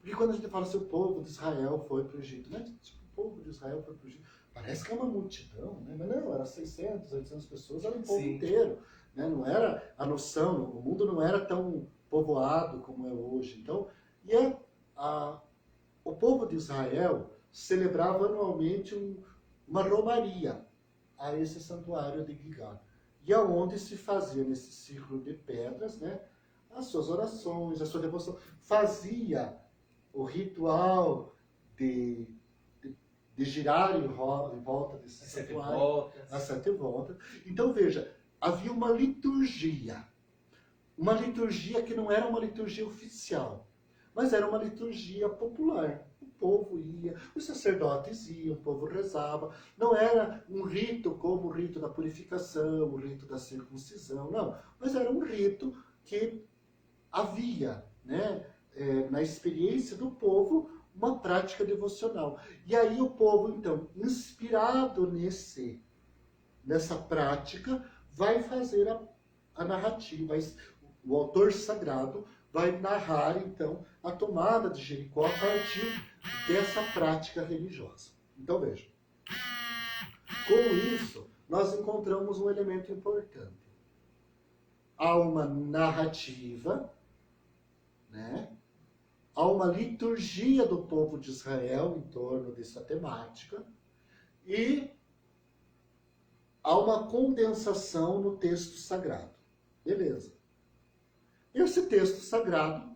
Porque quando a gente fala assim, o povo de Israel foi para o Egito, né? Tipo, o povo de Israel foi para o Egito, parece que é uma multidão, né? Mas não, era 600, 800 pessoas, era um povo inteiro, né? Não era a noção, o mundo não era tão povoado como é hoje. Então, o povo de Israel celebrava anualmente uma romaria a esse santuário de Gigal. E aonde se fazia nesse círculo de pedras, né? As suas orações, a sua devoção. Fazia o ritual de girar em volta desse santuário. As 7 voltas. Então, veja, havia uma liturgia. Uma liturgia que não era uma liturgia oficial, mas era uma liturgia popular. O povo ia, os sacerdotes iam, o povo rezava. Não era um rito como o rito da purificação, o rito da circuncisão, não. Mas era um rito que havia, né, na experiência do povo, uma prática devocional. E aí o povo, então, inspirado nessa prática, vai fazer a narrativa. O autor sagrado vai narrar, então, a tomada de Jericó a partir dessa prática religiosa. Então, veja. Com isso, nós encontramos um elemento importante. há uma narrativa, né? Há uma liturgia do povo de Israel em torno dessa temática e há uma condensação no texto sagrado. Beleza. Esse texto sagrado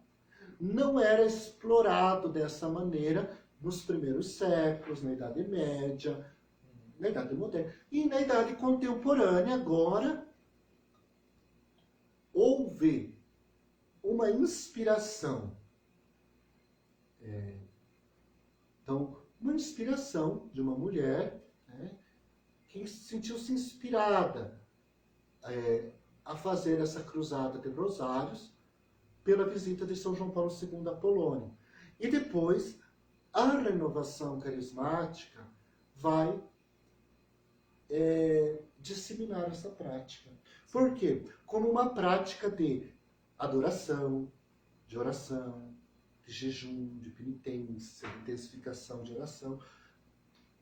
não era explorado dessa maneira nos primeiros séculos, na Idade Média, na Idade Moderna. E na Idade Contemporânea, agora, houve uma inspiração. Então, uma inspiração de uma mulher, né, que sentiu-se inspirada a fazer essa cruzada de rosários pela visita de São João Paulo II à Polônia. E depois, a renovação carismática vai disseminar essa prática. Por quê? Como uma prática de adoração, de oração, de jejum, de penitência, de intensificação de oração.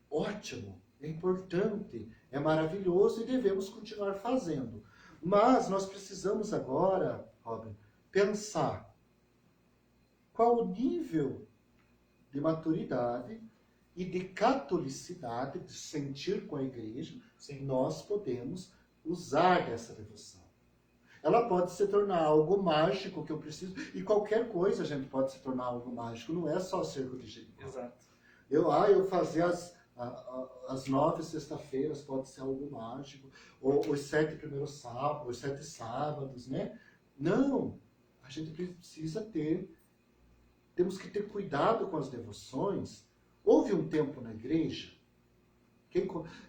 Ótimo, é importante, é maravilhoso e devemos continuar fazendo. Mas nós precisamos agora, Robin, pensar qual o nível de maturidade e de catolicidade, de sentir com a igreja, nós podemos usar dessa devoção. Ela pode se tornar algo mágico que eu preciso, e qualquer coisa a gente pode se tornar algo mágico, não é só cerco de Jericó.
Exato.
Eu fazer as 9 sexta-feiras pode ser algo mágico, ou os 7 primeiros sábados, os 7 sábados, né? Não, a gente precisa temos que ter cuidado com as devoções. Houve um tempo na igreja,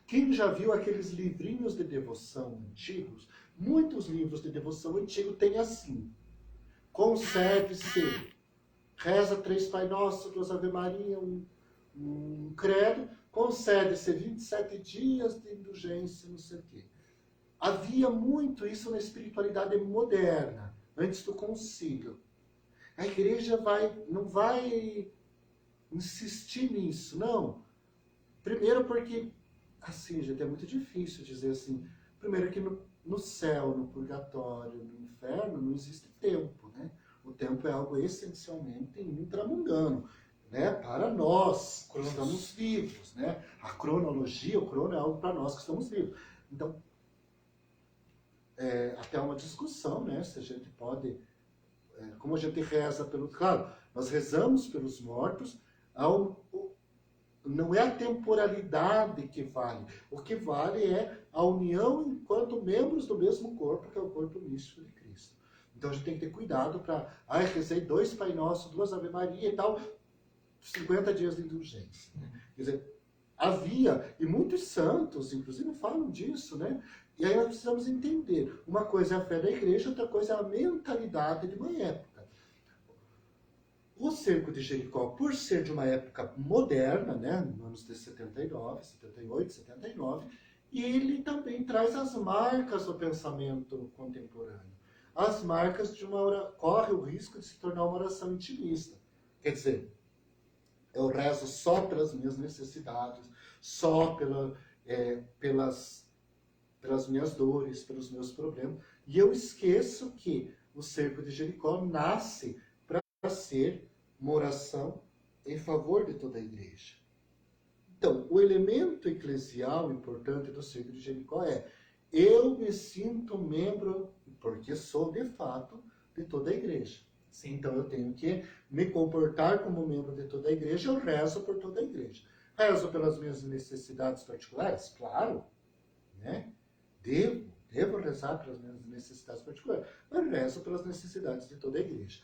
quem já viu aqueles livrinhos de devoção antigos? Muitos livros de devoção antigos têm assim: concede-se, reza 3 Pai Nosso, 2 Ave Maria, um credo, concede-se 27 dias de indulgência, não sei o quê. Havia muito isso na espiritualidade moderna, antes do concílio. A igreja não vai insistir nisso, não. Primeiro porque, assim, gente, é muito difícil dizer assim. Primeiro que no céu, no purgatório, no inferno, não existe tempo, né? O tempo é algo essencialmente intramundano, né? Para nós que estamos vivos, né? A cronologia, o crono é algo para nós que estamos vivos. Então, até uma discussão, né? Se a gente pode, como a gente reza claro, nós rezamos pelos mortos, não é a temporalidade que vale. O que vale é a união enquanto membros do mesmo corpo, que é o corpo místico de Cristo. Então a gente tem que ter cuidado para... rezei 2 Pai Nosso, 2 Ave Maria e tal, 50 dias de indulgência. Quer dizer, havia, e muitos santos, inclusive, falam disso, né? E aí nós precisamos entender. Uma coisa é a fé da igreja, outra coisa é a mentalidade de uma época. O cerco de Jericó, por ser de uma época moderna, né, nos anos de 78, 79, e ele também traz as marcas do pensamento contemporâneo. As marcas de corre o risco de se tornar uma oração intimista. Quer dizer, eu rezo só pelas minhas necessidades, só pelas minhas dores, pelos meus problemas, e eu esqueço que o cerco de Jericó nasce para ser uma oração em favor de toda a igreja. Então, o elemento eclesial importante do cerco de Jericó é: eu me sinto membro, porque sou de fato de toda a igreja. Sim. Então eu tenho que me comportar como membro de toda a igreja, eu rezo por toda a igreja. Rezo pelas minhas necessidades particulares? Claro, né? Devo rezar pelas minhas necessidades particulares, mas rezo pelas necessidades de toda a igreja.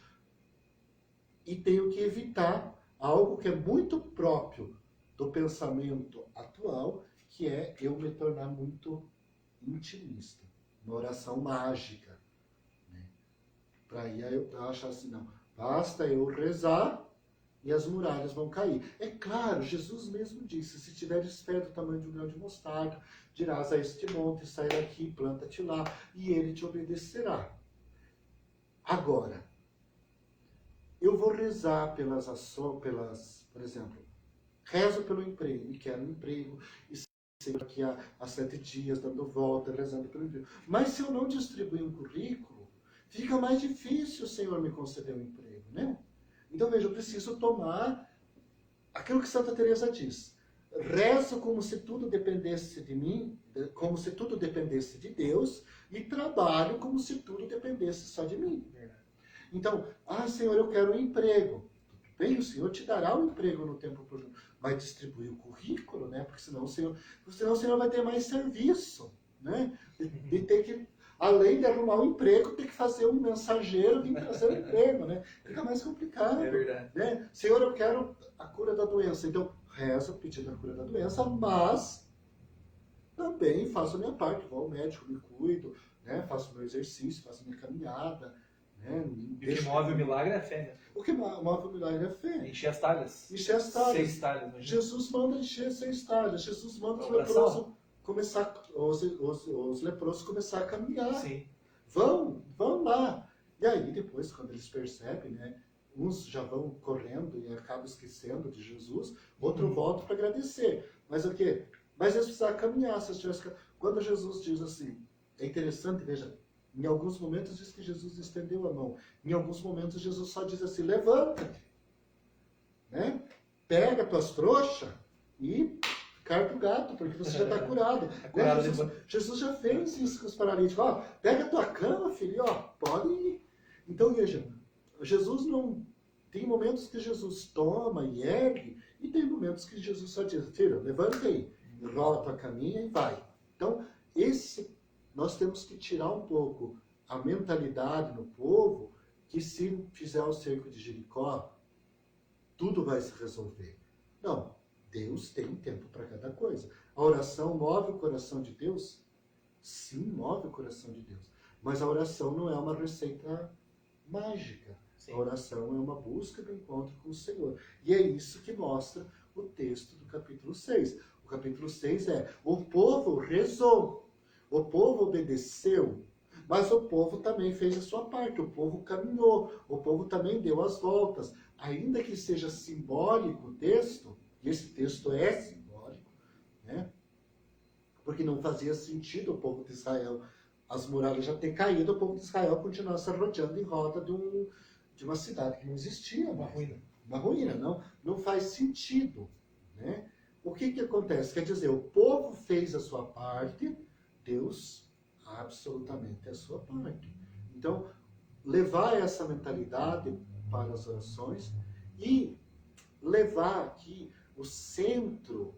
E tenho que evitar algo que é muito próprio do pensamento atual, que é eu me tornar muito intimista, uma oração mágica. Né? Para aí eu achar assim, não, basta eu rezar e as muralhas vão cair. É claro, Jesus mesmo disse: se tiveres fé do tamanho de um grão de mostarda, dirás a este monte, sai daqui, planta-te lá, e ele te obedecerá. Agora, eu vou rezar pelas ações, por exemplo, rezo pelo emprego, e quero um emprego, e sempre aqui há 7 dias, dando volta, rezando pelo emprego. Mas se eu não distribuir um currículo, fica mais difícil o Senhor me conceder um emprego, né? Então, veja, eu preciso tomar aquilo que Santa Teresa diz. Rezo como se tudo dependesse de mim, como se tudo dependesse de Deus, e trabalho como se tudo dependesse só de mim. Então, Senhor, eu quero um emprego. Tudo bem, o Senhor te dará um emprego no tempo oportuno. Vai distribuir o currículo, né? Porque senão o Senhor vai ter mais serviço, né? De ter que, além de arrumar um emprego, ter que fazer um mensageiro vir trazer um emprego, né? Fica mais complicado.
É verdade.
Né? Senhor, eu quero a cura da doença. Então, rezo pedindo a cura da doença, mas também faço a minha parte. Vou ao médico, me cuido, né? Faço meu exercício, faço minha caminhada. Né?
E o que move o milagre é a fé, né?
O que move o milagre é a fé.
Encher as talhas.
Encher as talhas.
6 talhas. Imagina.
Jesus manda encher 6 talhas. Jesus manda os
Oração.
leprosos começar, os leprosos começar a caminhar.
Sim.
Vão lá. E aí depois, quando eles percebem, né? Uns já vão correndo e acabam esquecendo de Jesus, outro volta para agradecer. Mas o quê? Mas eles precisavam caminhar. Quando Jesus diz assim, é interessante, veja, em alguns momentos diz que Jesus estendeu a mão. Em alguns momentos Jesus só diz assim, levanta-te. Né? Pega tuas trouxas e carta o gato, porque você já está curado. Né? Jesus já fez isso com os paralíticos. Ó, pega a tua cama, filho, ó, pode ir. Então, veja, Jesus não... Tem momentos que Jesus toma e ergue, e tem momentos que Jesus só diz, filho, levanta aí, enrola a tua caminha e vai. Então, nós temos que tirar um pouco a mentalidade no povo que se fizer o cerco de Jericó, tudo vai se resolver. Não, Deus tem tempo para cada coisa. A oração move o coração de Deus? Sim, move o coração de Deus. Mas a oração não é uma receita mágica. Sim. A oração é uma busca do encontro com o Senhor. E é isso que mostra o texto do capítulo 6. O capítulo 6 o povo rezou, o povo obedeceu, mas o povo também fez a sua parte, o povo caminhou, o povo também deu as voltas. Ainda que seja simbólico o texto, e esse texto é simbólico, né? Porque não fazia sentido o povo de Israel, as muralhas já ter caído, o povo de Israel continuar se arrodeando em roda de uma cidade que não existia. Uma ruína, não faz sentido. Né? O que acontece? Quer dizer, o povo fez a sua parte, Deus absolutamente a sua parte. Então, levar essa mentalidade para as orações e levar aqui o centro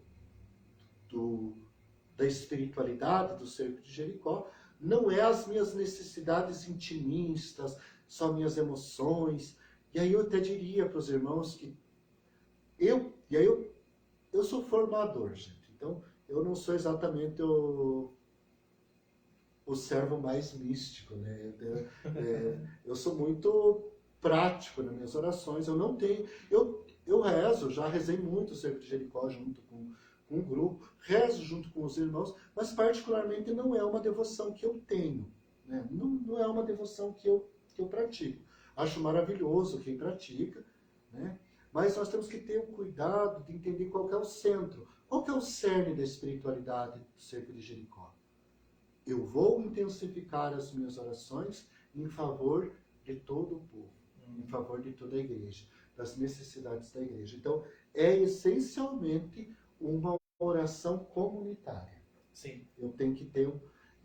da espiritualidade do cerco de Jericó não é as minhas necessidades intimistas, só minhas emoções. E aí eu até diria para os irmãos que eu sou formador, gente. Então, eu não sou exatamente o servo mais místico, né? Eu sou muito prático nas minhas orações. Eu não tenho... Eu rezo, já rezei muito o cerco de Jericó junto com um grupo, rezo junto com os irmãos, mas particularmente não é uma devoção que eu tenho. Né? Não é uma devoção que eu pratico. Acho maravilhoso quem pratica, né? Mas nós temos que ter o cuidado de entender qual que é o centro, qual que é o cerne da espiritualidade do cerco de Jericó. Eu vou intensificar as minhas orações em favor de todo o povo, em favor de toda a igreja, das necessidades da igreja. Então, é essencialmente uma oração comunitária.
Sim.
Eu tenho que ter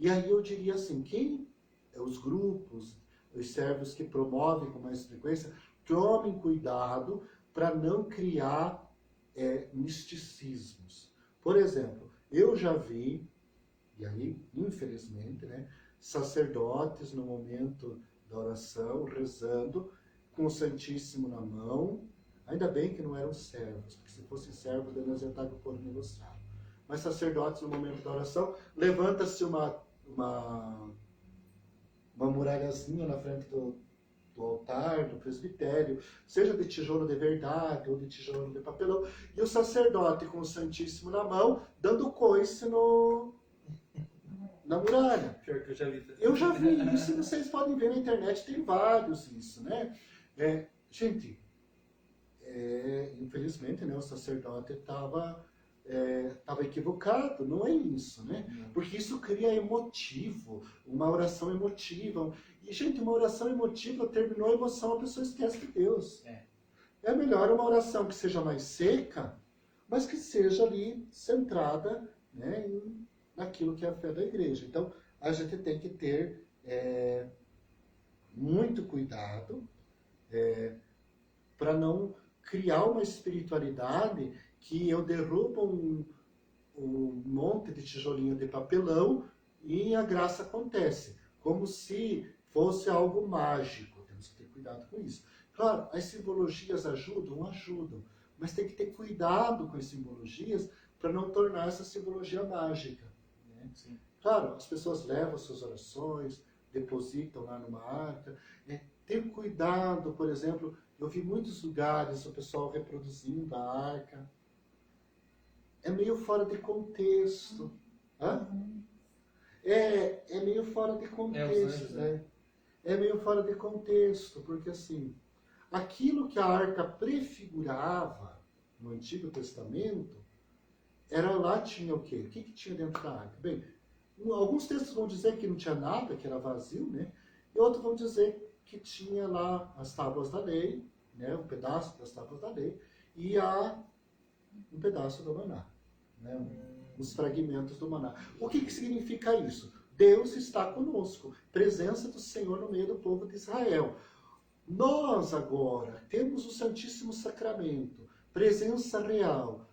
E aí eu diria assim, os grupos, os servos que promovem com mais frequência, tomem cuidado para não criar misticismos. Por exemplo, eu já vi, e aí, infelizmente, né, sacerdotes no momento da oração, rezando, com o Santíssimo na mão. Ainda bem que não eram servos, porque se fossem servos, Deus ia estar com o corpo negociado. Mas sacerdotes no momento da oração, levanta-se uma muralhazinha na frente do altar, do presbitério, seja de tijolo de verdade ou de tijolo de papelão, e o sacerdote com o Santíssimo na mão, dando coice na muralha.
Pior que eu já vi.
Eu já vi isso, vocês podem ver na internet, tem vários isso, né? Gente, infelizmente, né, o sacerdote estava estava equivocado. Não é isso, né? Porque isso cria emotivo, uma oração emotiva. E, gente, uma oração emotiva, terminou a emoção, a pessoa esquece de Deus. É melhor uma oração que seja mais seca, mas que seja ali centrada, né, naquilo que é a fé da igreja. Então, a gente tem que ter muito cuidado para não criar uma espiritualidade que eu derrubo um monte de tijolinho de papelão e a graça acontece, como se fosse algo mágico. Temos que ter cuidado com isso. Claro, as simbologias ajudam, mas tem que ter cuidado com as simbologias para não tornar essa simbologia mágica, né?
Sim.
Claro, as pessoas levam suas orações, depositam lá numa arca. Ter cuidado, por exemplo, eu vi muitos lugares o pessoal reproduzindo a arca. É meio fora de contexto. É meio fora de contexto. É meio fora de contexto, porque assim, aquilo que a arca prefigurava no Antigo Testamento, lá tinha o quê? O que tinha dentro da arca? Bem, alguns textos vão dizer que não tinha nada, que era vazio, né? E outros vão dizer que tinha lá as tábuas da lei, né? Um pedaço das tábuas da lei, e um pedaço do maná, né? Os fragmentos do maná. O que significa isso? Deus está conosco, presença do Senhor no meio do povo de Israel. Nós agora temos o Santíssimo Sacramento, presença real,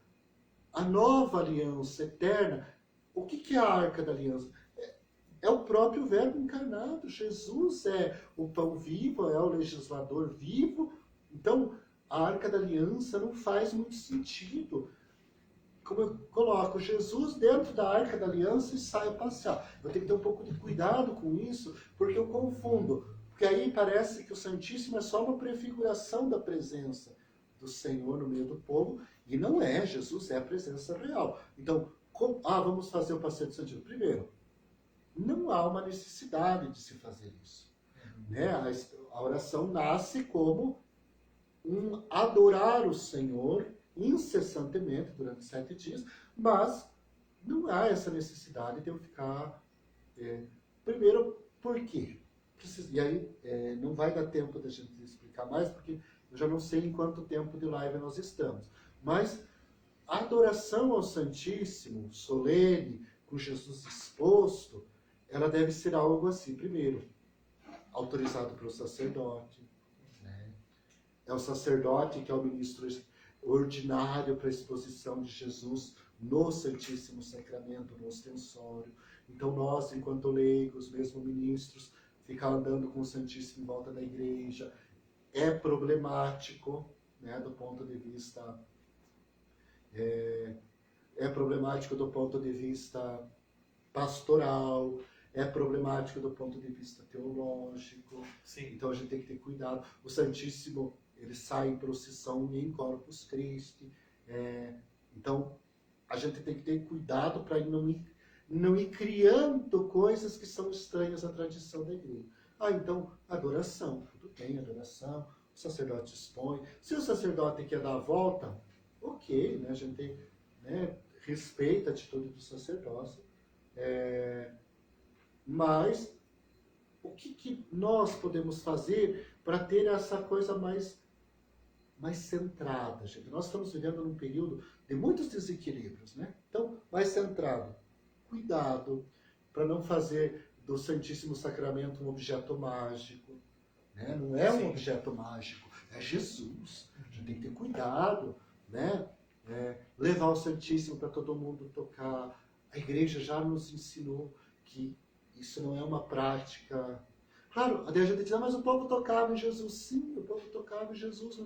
a nova aliança eterna. O que é a Arca da Aliança? É o próprio Verbo encarnado. Jesus é o pão vivo, é o legislador vivo. Então, a Arca da Aliança não faz muito sentido. Como eu coloco Jesus dentro da Arca da Aliança e saio passear. Eu tenho que ter um pouco de cuidado com isso, porque eu confundo. Porque aí parece que o Santíssimo é só uma prefiguração da presença do Senhor no meio do povo, e não é. Jesus é a presença real. Então, vamos fazer o passeio do Santíssimo. Primeiro, não há uma necessidade de se fazer isso. Né? A oração nasce como um adorar o Senhor incessantemente durante 7 dias, mas não há essa necessidade de eu ficar... Primeiro, por quê? E aí, não vai dar tempo da gente explicar mais, porque eu já não sei em quanto tempo de live nós estamos. Mas a adoração ao Santíssimo, solene, com Jesus exposto, ela deve ser algo assim. Primeiro, autorizado pelo sacerdote. Né? É o sacerdote que é o ministro ordinário para a exposição de Jesus no Santíssimo Sacramento, no ostensório. Então nós, enquanto leigos, mesmo ministros, ficar andando com o Santíssimo em volta da igreja é problemático, né, do ponto de vista... É problemático do ponto de vista pastoral, é problemático do ponto de vista teológico.
Sim.
Então a gente tem que ter cuidado. O Santíssimo, ele sai em procissão e em Corpus Christi. Então a gente tem que ter cuidado para não ir criando coisas que são estranhas à tradição da igreja. Então, adoração, tudo bem, adoração, o sacerdote expõe. Se o sacerdote quer dar a volta, ok, né? A gente respeita a atitude do sacerdócio. Mas o que nós podemos fazer para ter essa coisa mais centrada, gente? Nós estamos vivendo num período de muitos desequilíbrios, né? Então, mais centrado. Cuidado para não fazer do Santíssimo Sacramento um objeto mágico. Né? Não é um objeto mágico, é Jesus. A gente tem que ter cuidado, né? Levar o Santíssimo para todo mundo tocar. A igreja já nos ensinou que isso não é uma prática. Claro, a gente diz, mas o povo tocava em Jesus. Sim, o povo tocava em Jesus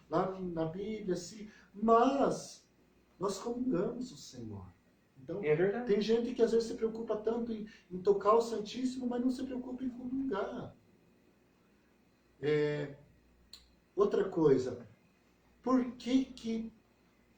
lá na Bíblia, sim. Mas nós comungamos o Senhor. Então, tem gente que às vezes se preocupa tanto em tocar o Santíssimo, mas não se preocupa em comungar. Outra coisa, por que...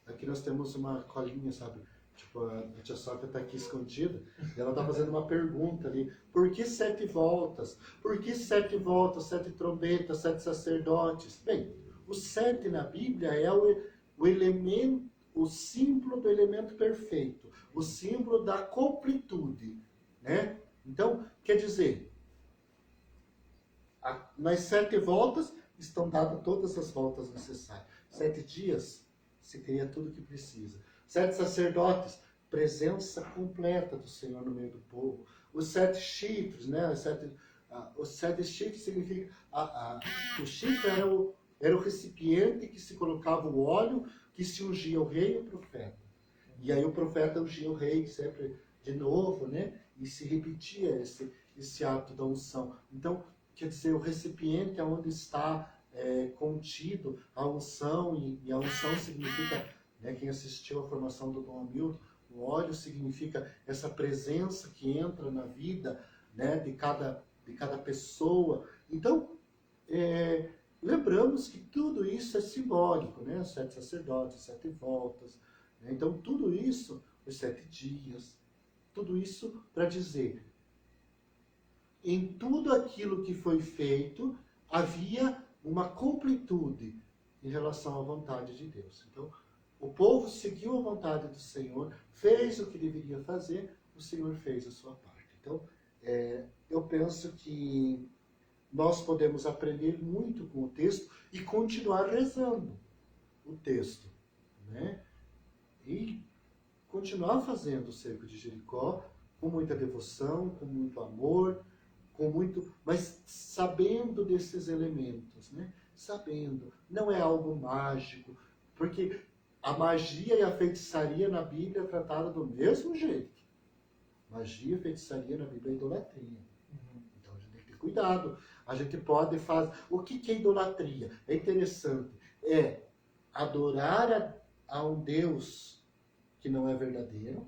Aqui nós temos uma colinha, sabe? Tipo, a tia Sófia está aqui escondida, e ela está fazendo uma pergunta ali. Por que 7 voltas? Por que 7 voltas, 7 trombetas, 7 sacerdotes? Bem, o 7 na Bíblia é o elemento, o símbolo do elemento perfeito, o símbolo da completude, né? Então, quer dizer, nas 7 voltas estão dadas todas as voltas necessárias. 7 dias se cria tudo o que precisa. 7 sacerdotes, presença completa do Senhor no meio do povo. Os 7 chifres, né? Os 7 chifres significa... o chifre era o recipiente que se colocava o óleo, que se ungia o rei e o profeta. E aí o profeta ungia o rei sempre de novo, né? E se repetia esse ato da unção. Então, quer dizer, o recipiente é onde está contido a unção, e a unção significa, né, quem assistiu à formação do Dom Hamilton, o óleo significa essa presença que entra na vida, né, de cada pessoa. Então, lembramos que tudo isso é simbólico, né? 7 sacerdotes, 7 voltas, né? Então, tudo isso, os 7 dias, tudo isso para dizer, em tudo aquilo que foi feito, havia uma completude em relação à vontade de Deus. Então, o povo seguiu a vontade do Senhor, fez o que deveria fazer, o Senhor fez a sua parte. Então, eu penso que nós podemos aprender muito com o texto e continuar rezando o texto, né? E continuar fazendo o cerco de Jericó com muita devoção, com muito amor, mas sabendo desses elementos, né? Sabendo, não é algo mágico, porque a magia e a feitiçaria na Bíblia é tratada do mesmo jeito. Magia e feitiçaria na Bíblia é idolatria. Então a gente tem que ter cuidado. A gente pode fazer... O que é idolatria? É interessante. É adorar a um Deus que não é verdadeiro.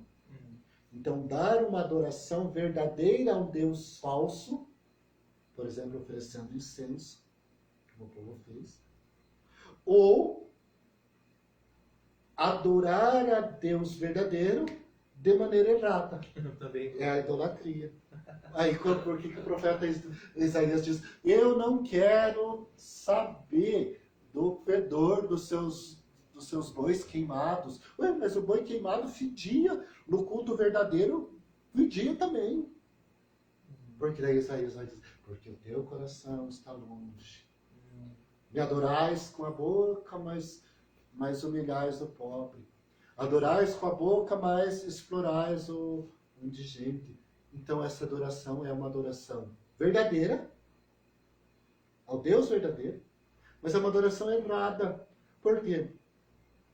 Então, dar uma adoração verdadeira a um Deus falso, por exemplo, oferecendo incenso, como o povo fez. Ou adorar a Deus verdadeiro de maneira errada.
Também.
É a idolatria. Aí, por que o profeta Isaías diz: eu não quero saber do fedor dos seus bois queimados. Ué, mas o boi queimado fedia, no culto verdadeiro fedia também. Porque daí Isaías vai dizer: porque o teu coração está longe. Me adorais com a boca, mas humilhais o pobre. Adorais com a boca, mas explorais o indigente. Então essa adoração é uma adoração verdadeira, ao Deus verdadeiro, mas é uma adoração errada. Por quê?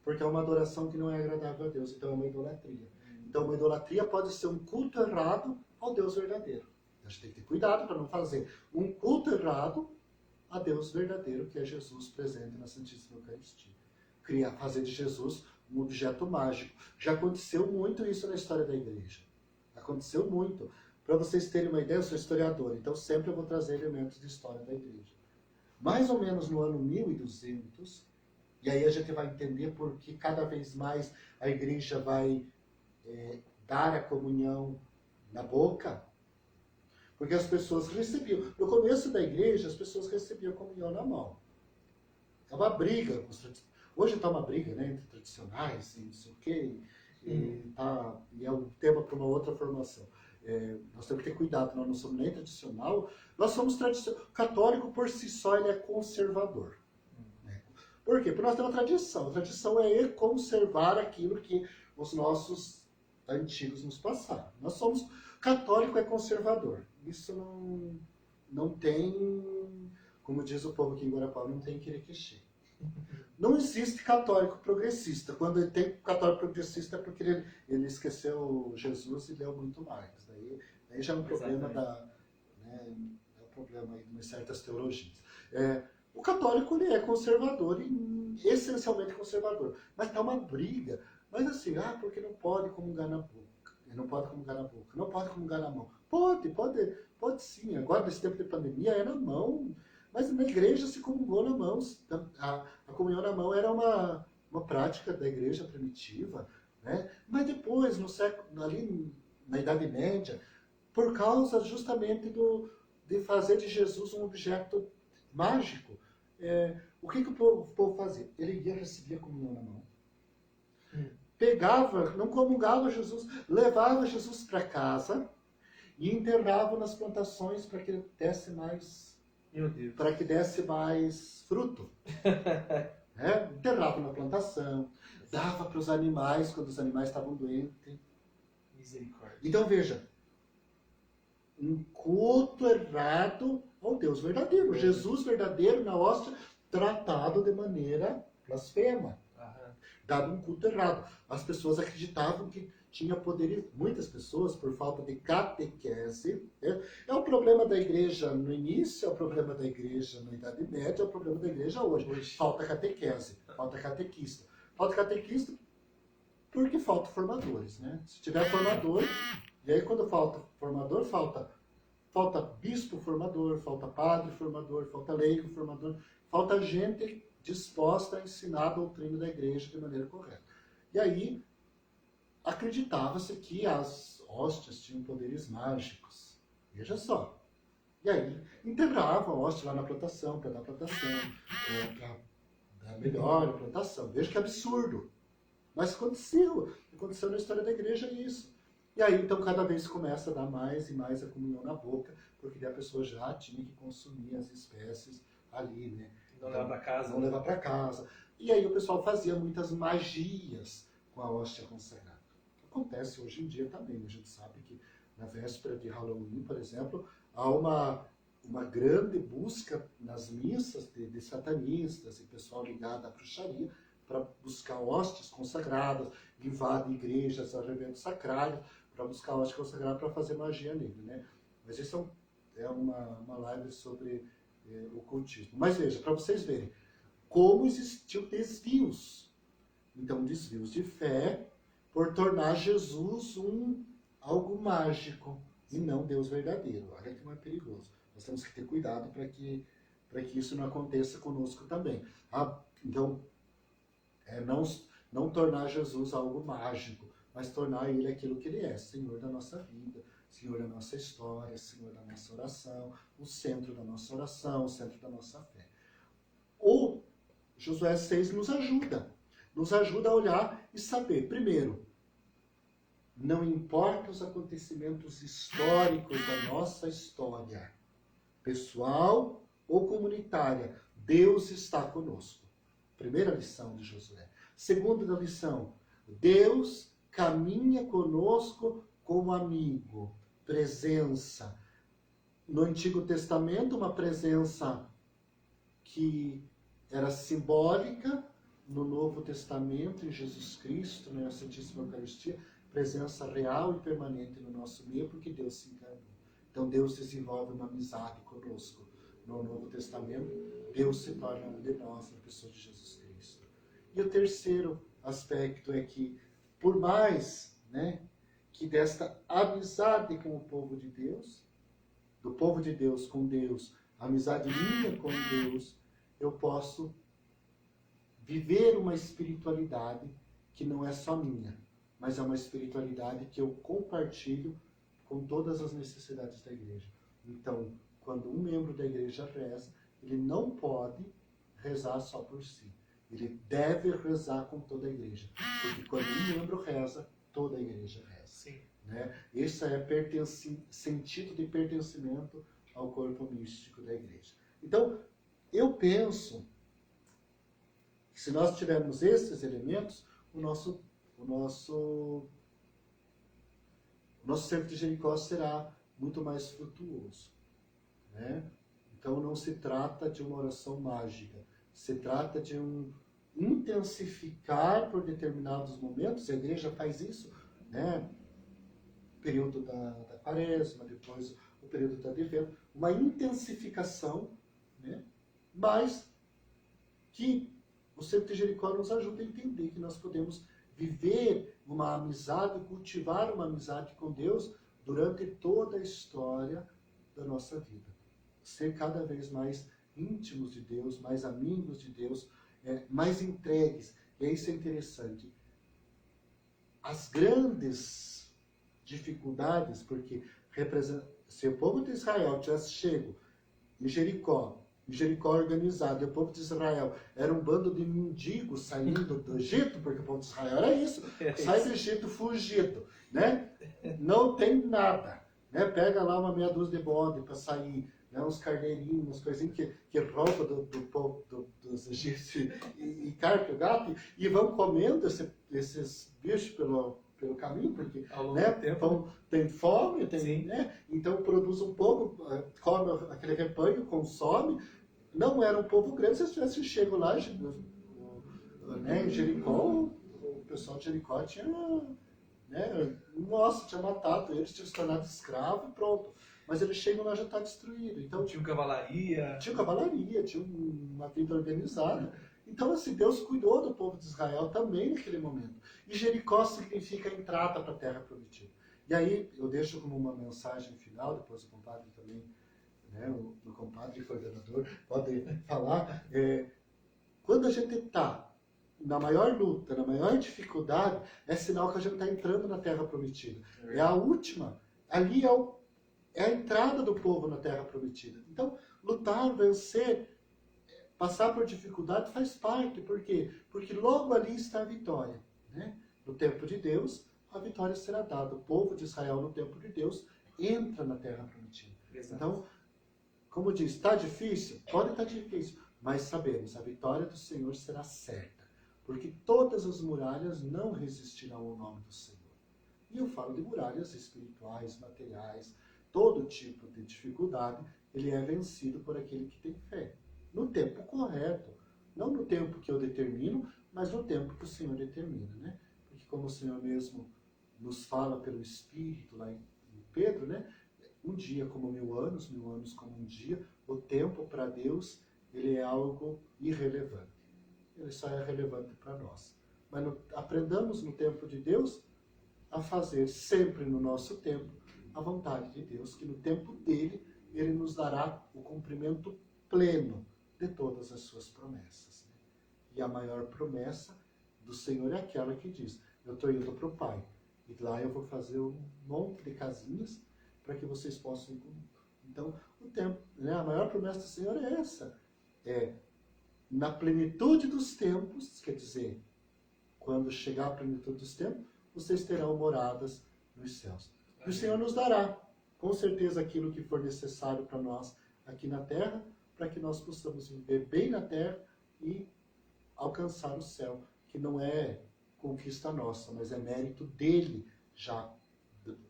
Porque é uma adoração que não é agradável a Deus, então é uma idolatria. Então uma idolatria pode ser um culto errado ao Deus verdadeiro. A gente tem que ter cuidado para não fazer um culto errado a Deus verdadeiro, que é Jesus presente na Santíssima Eucaristia. Fazer de Jesus um objeto mágico. Já aconteceu muito isso na história da igreja. Aconteceu muito. Para vocês terem uma ideia, eu sou historiador, então sempre eu vou trazer elementos de história da igreja. Mais ou menos no ano 1200, e aí a gente vai entender por que cada vez mais a igreja vai dar a comunhão na boca, porque as pessoas recebiam. No começo da igreja, as pessoas recebiam a comunhão na mão. É uma briga. Hoje está uma briga, né, entre tradicionais e não sei o quê, e é um tema para uma outra formação. Nós temos que ter cuidado, nós não somos nem tradicional, nós somos tradicional. Católico por si só ele é conservador. Né? Por quê? Porque nós temos uma tradição. A tradição é conservar aquilo que os nossos antigos nos passaram. Nós somos... Católico é conservador. Isso não tem, como diz o povo aqui em Guarapau, não tem querequexê. Não existe católico progressista. Quando ele tem católico progressista é porque ele esqueceu Jesus e leu muito mais. Daí já é um problema é um problema aí de certas teologias. O católico ele é conservador, essencialmente conservador. Mas tá uma briga. Mas assim, porque não pode comungar na boca. Não pode comungar na boca. Não pode comungar na mão. Pode sim. Agora, nesse tempo de pandemia, é na mão. Mas na igreja se comungou na mão. A comunhão na mão era uma prática da igreja primitiva. Né? Mas depois, ali na Idade Média, por causa justamente de fazer de Jesus um objeto mágico, o que o povo fazia? Ele ia receber a comunhão na mão. pegava, não comungava Jesus, levava Jesus para casa e enterrava nas plantações para que desse mais,
Meu Deus.
para que desse mais fruto. Enterrava na plantação, dava para os animais quando os animais estavam doentes.
Misericórdia.
Então veja, um culto errado ao Deus verdadeiro, Jesus verdadeiro na hóstia, tratado de maneira blasfema. Dado um culto errado. As pessoas acreditavam que tinha poder, muitas pessoas, por falta de catequese, é o problema da igreja no início, é o problema da igreja na Idade Média, é o problema da igreja hoje. Falta catequese, falta catequista. Falta catequista porque falta formadores, né? Se tiver formador, e aí quando falta formador, falta bispo formador, falta padre formador, falta leigo formador, falta gente disposta a ensinar a doutrina da igreja de maneira correta. E aí, acreditava-se que as hóstias tinham poderes mágicos. Veja só. E aí, enterrava a hóstia lá na plantação, para dar plantação, para dar melhor plantação. Veja que absurdo. Mas aconteceu na história da igreja isso. E aí, então, cada vez começa a dar mais e mais a comunhão na boca, porque daí a pessoa já tinha que consumir as espécies ali, né?
Não levar para casa.
Não levar para casa. E aí o pessoal fazia muitas magias com a hóstia consagrada. Acontece hoje em dia também. A gente sabe que na véspera de Halloween, por exemplo, há uma grande busca nas missas de satanistas e pessoal ligado à bruxaria para buscar hóstias consagradas, invade igrejas, eventos sacrários, para buscar hóstia consagrada para fazer magia nele, né? Mas isso é uma live sobre ocultismo. Mas veja, para vocês verem como existiam desvios. Então, desvios de fé por tornar Jesus algo mágico e não Deus verdadeiro. Olha que é perigoso. Nós temos que ter cuidado para que isso não aconteça conosco também. Então, não tornar Jesus algo mágico, mas tornar ele aquilo que ele é, Senhor da nossa vida, Senhor da nossa história, Senhor da nossa oração, o centro da nossa oração, o centro da nossa fé. O Josué 6 nos ajuda a olhar e saber, primeiro, não importa os acontecimentos históricos da nossa história, pessoal ou comunitária, Deus está conosco. Primeira lição de Josué. Segunda lição, Deus caminha conosco como amigo, presença. No Antigo Testamento, uma presença que era simbólica, no Novo Testamento, em Jesus Cristo, na Santíssima Eucaristia, presença real e permanente no nosso meio, porque Deus se encarnou. Então Deus desenvolve uma amizade conosco. No Novo Testamento, Deus se torna um de nós, na pessoa de Jesus Cristo. E o terceiro aspecto é que, por mais que desta amizade com o povo de Deus, do povo de Deus com Deus, amizade minha com Deus, eu posso viver uma espiritualidade que não é só minha, mas é uma espiritualidade que eu compartilho com todas as necessidades da igreja. Então, quando um membro da igreja reza, ele não pode rezar só por si. Ele deve rezar com toda a igreja. Porque quando um membro reza, toda a igreja reza.
Sim.
Esse é sentido de pertencimento ao corpo místico da igreja. Então, eu penso que se nós tivermos esses elementos, o nosso centro de Jericó será muito mais frutuoso. Então, não se trata de uma oração mágica, se trata de um intensificar por determinados momentos, a igreja faz isso, o período da quaresma, depois o período da advento, uma intensificação, mas que o Centro de Jericó nos ajuda a entender que nós podemos viver uma amizade, cultivar uma amizade com Deus durante toda a história da nossa vida. Ser cada vez mais íntimos de Deus, mais amigos de Deus, mais entregues. E isso é interessante. As grandes dificuldades, porque se o povo de Israel tivesse chego em Jericó Jericó organizado. E o povo de Israel era um bando de mendigos saindo do Egito, porque o povo de Israel era isso. Sai do Egito fugido, né? Não tem nada, né? Pega lá uma meia dúzia de bode para sair, né? Uns carneirinhos, umas coisinhas que rouba do povo dos egípcios e carca o gato e vão comendo esses bichos pelo caminho, porque
Ao longo
né,
do tempo.
tem fome,
Sim.
né, então produz um pouco, come aquele rebanho, consome. Não era um povo grande. Se eles tivessem chego lá, né, em Jericó, o pessoal de Jericó tinha, né, nossa, tinha matado eles, tinha se tornado escravo e pronto. Mas eles chegam lá já está destruído. Então,
Tinha cavalaria.
Tinha cavalaria, tinha uma vida organizada. Então, assim, Deus cuidou do povo de Israel também naquele momento. E Jericó significa entrada para a terra prometida. E aí, eu deixo como uma mensagem final, depois o compadre também, né, o compadre e coordenador pode falar. Quando a gente está na maior luta, na maior dificuldade, é sinal que a gente está entrando na terra prometida. É a última. Ali é a entrada do povo na terra prometida. Então, lutar, vencer, passar por dificuldade faz parte. Por quê? Porque logo ali está a vitória. Né? No tempo de Deus, a vitória será dada. O povo de Israel, no tempo de Deus, entra na terra prometida.
Exato.
Então, como diz, está difícil? Pode estar difícil. Mas sabemos, a vitória do Senhor será certa. Porque todas as muralhas não resistirão ao nome do Senhor. E eu falo de muralhas espirituais, materiais, todo tipo de dificuldade, ele é vencido por aquele que tem fé. No tempo correto. Não no tempo que eu determino, mas no tempo que o Senhor determina. Né? Porque como o Senhor mesmo nos fala pelo Espírito, lá em Pedro, né? Um dia como 1000 anos como um dia, o tempo para Deus, ele é algo irrelevante. Ele só é relevante para nós. Mas aprendamos no tempo de Deus a fazer sempre no nosso tempo a vontade de Deus, que no tempo dele, ele nos dará o cumprimento pleno de todas as suas promessas. E a maior promessa do Senhor é aquela que diz, eu estou indo para o Pai, e lá eu vou fazer um monte de casinhas para que vocês possam ir comigo. Então, o tempo, né, a maior promessa do Senhor é essa. Na plenitude dos tempos, quer dizer, quando chegar a plenitude dos tempos, vocês terão moradas nos céus. E o Senhor nos dará, com certeza, aquilo que for necessário para nós aqui na terra, para que nós possamos viver bem na terra e alcançar o céu, que não é conquista nossa, mas é mérito dele já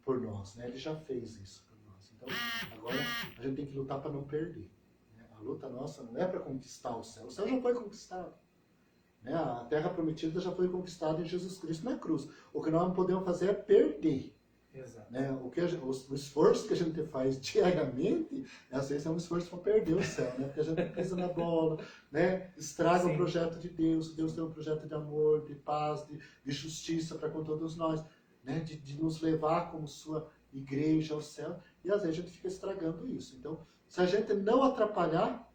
por nós. Né? Ele já fez isso por nós. Então, agora a gente tem que lutar para não perder. Né? A luta nossa não é para conquistar o céu já foi conquistado. Né? A terra prometida já foi conquistada em Jesus Cristo na cruz. O que nós não podemos fazer é perder.
Exato.
Né? O esforço que a gente faz diariamente, às vezes é um esforço para perder o céu, né? Porque a gente pisa na bola, né? Estraga o projeto de Deus. Deus tem um projeto de amor, de paz, de justiça para com todos nós, né? De nos levar como sua igreja ao céu, e às vezes a gente fica estragando isso. Então, se a gente não atrapalhar,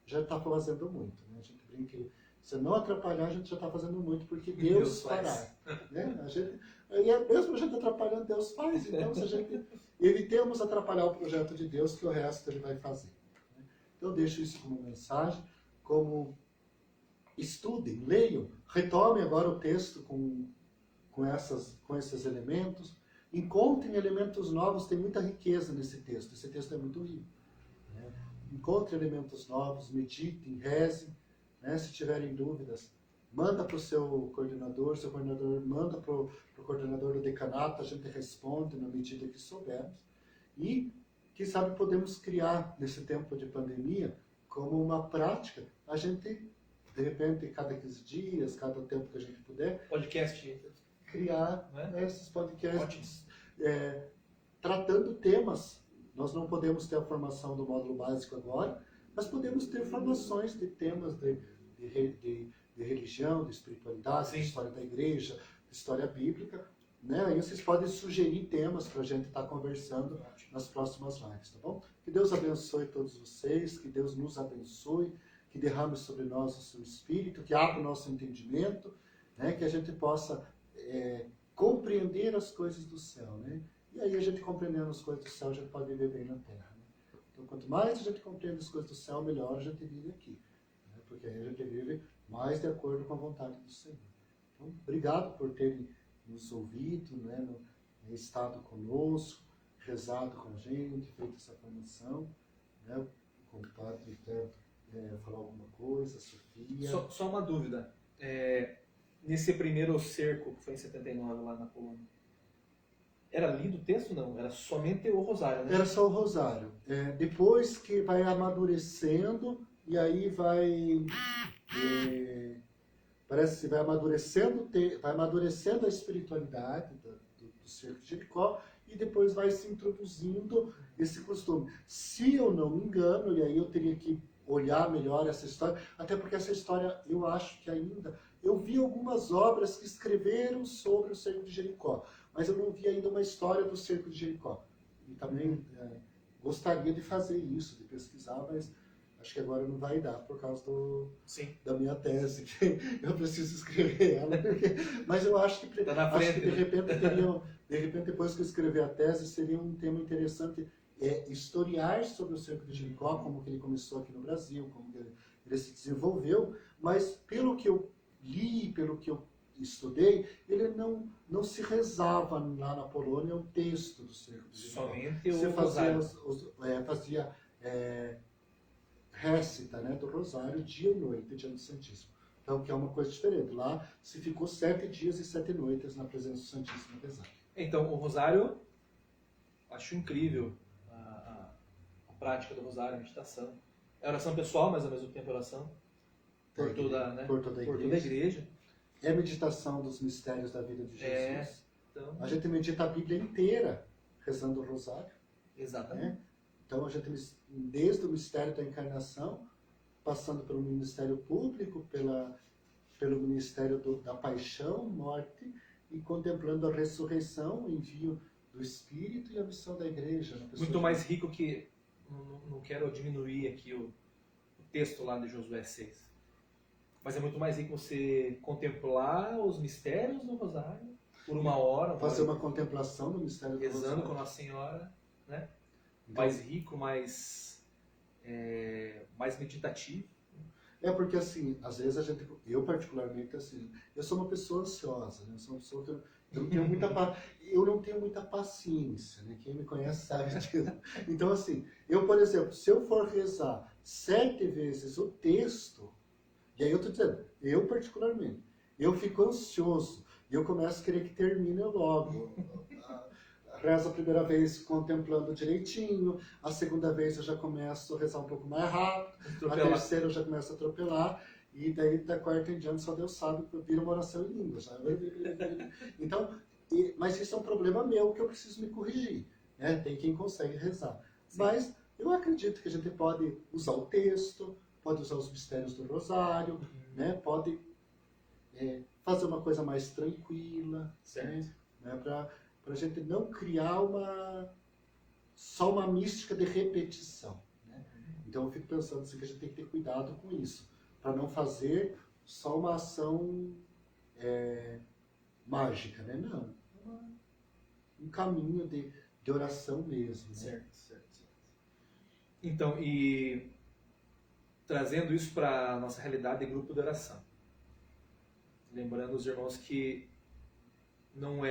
já está fazendo muito. Né? A gente brinca, se não atrapalhar, a gente já está fazendo muito, porque Deus fará. Né? Mesmo a gente atrapalhando, Deus faz. Então, se a gente evitemos atrapalhar o projeto de Deus, que o resto ele vai fazer. Né? Então, eu deixo isso como mensagem, como estudem, leiam, retomem agora o texto com esses elementos, encontrem elementos novos, tem muita riqueza nesse texto. Esse texto é muito rico. Né? Encontrem elementos novos, meditem, rezem. Né? Se tiverem dúvidas, manda para o seu coordenador manda para o coordenador do decanato, a gente responde na medida que soubermos. E, quem sabe, podemos criar, nesse tempo de pandemia, como uma prática, a gente, de repente, cada 15 dias, cada tempo que a gente puder,
podcast,
criar esses podcasts tratando temas. Nós não podemos ter a formação do módulo básico agora, mas podemos ter formações de temas de religião, de espiritualidade,
Sim.
de história da igreja, de história bíblica. Né? Aí vocês podem sugerir temas para a gente estar conversando nas próximas lives, tá bom? Que Deus abençoe todos vocês, que Deus nos abençoe, que derrame sobre nós o seu Espírito, que abra o nosso entendimento, né? Que a gente possa compreender as coisas do céu. Né? E aí a gente compreendendo as coisas do céu, a gente pode viver bem na terra. Né? Então, quanto mais a gente compreende as coisas do céu, melhor a gente vive aqui. Né? Porque aí a gente vive mais de acordo com a vontade do Senhor. Então, obrigado por terem nos ouvido, né? Estado conosco, rezado com a gente, feito essa formação. Né? O compadre quer falar alguma coisa, a Sofia.
Só uma dúvida. Nesse primeiro cerco, que foi em 79 lá na Polônia, era lido o texto? Não, era somente o rosário, né?
Era só o rosário. Depois que vai amadurecendo, e aí parece que vai amadurecendo a espiritualidade do cerco de Jericó, e depois vai se introduzindo esse costume. Se eu não me engano, e aí eu teria que olhar melhor essa história, até porque essa história, eu acho que ainda... Eu vi algumas obras que escreveram sobre o cerco de Jericó, mas eu não vi ainda uma história do cerco de Jericó. E também gostaria de fazer isso, de pesquisar, mas acho que agora não vai dar por causa da minha tese, que eu preciso escrever ela. Mas eu acho que,
tá na frente,
acho que de repente, depois que eu escrever a tese, seria um tema interessante historiar sobre o cerco de Jericó, como que ele começou aqui no Brasil, como que ele se desenvolveu, mas pelo que eu li, pelo que eu estudei, ele não se rezava lá na Polônia o texto do cerco de Jericó.
Somente
você
o rosário.
fazia récita, né, do rosário dia e noite diante do Santíssimo. Então, que é uma coisa diferente. Lá se ficou 7 dias e 7 noites na presença do Santíssimo rezado.
Então, o rosário, acho incrível a prática do rosário, a meditação. É oração pessoal, mas ao mesmo tempo oração por toda a igreja.
É a meditação dos mistérios da vida de Jesus.
Então...
A gente medita a Bíblia inteira rezando o rosário.
Exatamente.
Né? Então, a gente, desde o mistério da encarnação, passando pelo ministério público, pelo ministério da paixão, morte, e contemplando a ressurreição, o envio do Espírito e a missão da igreja.
Muito mais rico que... Não quero diminuir aqui o texto lá de Josué 6. Mas é muito mais rico você contemplar os mistérios do rosário por uma hora.
Fazer uma contemplação do mistério do rosário.
Rezando com Nossa Senhora, né?
Então,
mais rico, mais meditativo.
Porque assim, às vezes eu particularmente, assim, eu sou uma pessoa ansiosa, né? Eu sou uma pessoa que eu não tenho muita paciência, né? Quem me conhece sabe disso. Então assim, eu, por exemplo, se eu for rezar 7 vezes o texto, e aí eu estou dizendo, eu particularmente, eu fico ansioso, e eu começo a querer que termine logo. Rezo a primeira vez contemplando direitinho, a segunda vez eu já começo a rezar um pouco mais rápido, a terceira eu já começo a atropelar, e daí da quarta em diante só Deus sabe que vira uma oração em língua. Então, mas isso é um problema meu que eu preciso me corrigir. Né? Tem quem consegue rezar. Sim. Mas eu acredito que a gente pode usar o texto, pode usar os mistérios do rosário, né? Pode fazer uma coisa mais tranquila, certo? Né? Para a gente não criar só uma mística de repetição. Né? Então eu fico pensando assim, que a gente tem que ter cuidado com isso, para não fazer só uma ação mágica, né? Não, um caminho de oração mesmo. Né?
Certo. Então, e trazendo isso para a nossa realidade de grupo de oração, lembrando os irmãos que não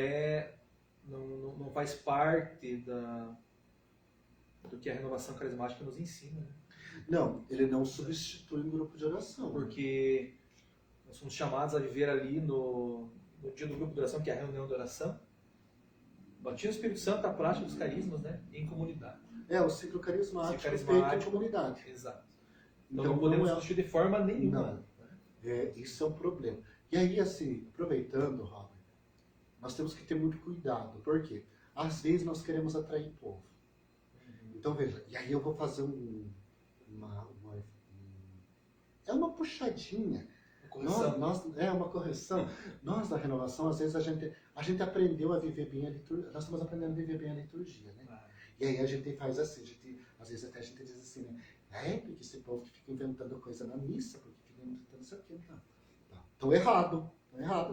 faz parte do que a renovação carismática nos ensina. Né?
Não, ele não substitui um grupo de oração.
Porque nós somos chamados a viver ali no dia do grupo de oração, que é a reunião de oração, batismo do Espírito Santo, a prática dos carismas, né? Em comunidade.
O ciclo carismático feito em comunidade.
Exato. Então não podemos substituir de forma nenhuma.
Não. Isso é um problema. E aí, assim, aproveitando, Robert, nós temos que ter muito cuidado. Por quê? Às vezes nós queremos atrair povo. Então, veja, e aí eu vou fazer uma puxadinha. Uma correção. Nós, da renovação, às vezes a gente aprendeu a viver bem a liturgia. Nós estamos aprendendo a viver bem a liturgia, né? E aí a gente faz assim, às vezes até a gente diz assim, né? Porque esse povo que fica inventando coisa na missa, porque fica inventando isso aqui, tá? Estão errado,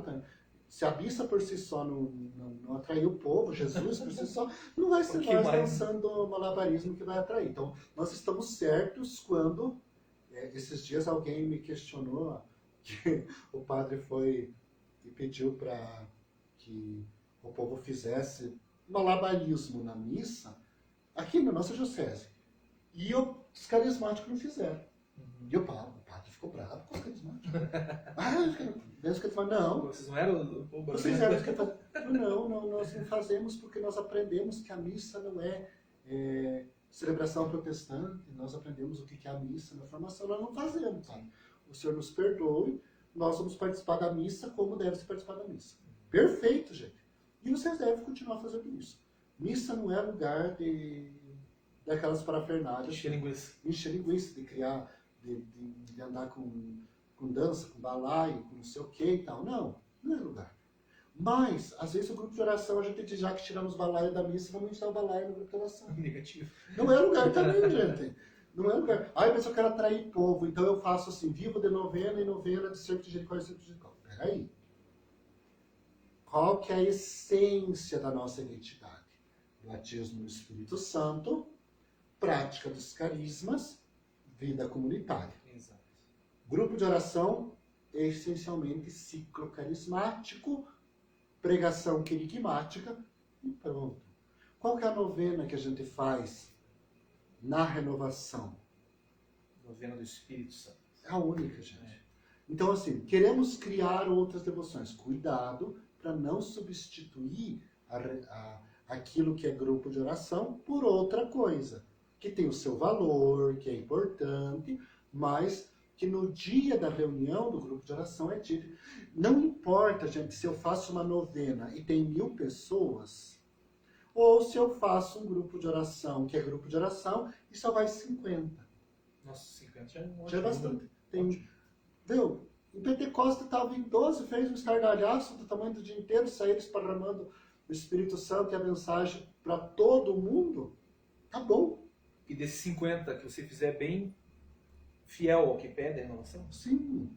tá? Se a missa por si só não atrair o povo, Jesus por si só, não vai ser
O que
nós
mais?
dançando malabarismo que vai atrair. Então, nós estamos certos quando, esses dias alguém me questionou que o padre foi e pediu para que o povo fizesse malabarismo na missa, aqui na nossa diocese. E os carismáticos não fizeram. E o padre ficou bravo com os carismáticos. Os carismáticos, não.
Vocês não eram o povo
Vocês eram os carismáticos. Não, nós não fazemos porque nós aprendemos que a missa não é celebração protestante. Nós aprendemos o que é a missa na formação. Nós não fazemos, sabe? O Senhor nos perdoe, nós vamos participar da missa como deve se participar da missa. Perfeito, gente. E vocês devem continuar fazendo isso. Missa não é lugar daquelas parafernálias.
Encher
linguiça, de criar, de andar com dança, com balaio, com não sei o que e tal. Não é lugar. Mas, às vezes, o grupo de oração, a gente diz, já que tiramos o balaio da missa, vamos instalar o balaio no grupo de oração.
Negativo.
Não é lugar também, gente. Não é lugar. Mas eu quero atrair povo, então eu faço assim, vivo de novena e novena de cerco de Jericó e cerco de Jericó. Peraí. Qual que é a essência da nossa identidade? Batismo no Espírito Santo, prática dos carismas, vida comunitária.
Exato.
Grupo de oração, essencialmente ciclo carismático, pregação querigmática e pronto. Qual que é a novena que a gente faz na renovação?
Novena do Espírito Santo.
É a única, gente. Então, assim, queremos criar outras devoções. Cuidado para não substituir aquilo que é grupo de oração por outra coisa, que tem o seu valor, que é importante, mas que no dia da reunião do grupo de oração é dito. Não importa, gente, se eu faço uma novena e tem 1000 pessoas, ou se eu faço um grupo de oração, que é grupo de oração, e só vai 50.
Nossa, 50 já é um
Já é bastante. Viu? Em Pentecostes estava em 12, fez um estardalhaço do tamanho do dia inteiro, saíram esparramando o Espírito Santo e a mensagem para todo mundo. Tá bom.
E desses 50 que você fizer bem fiel ao que pede a renovação,
Sim.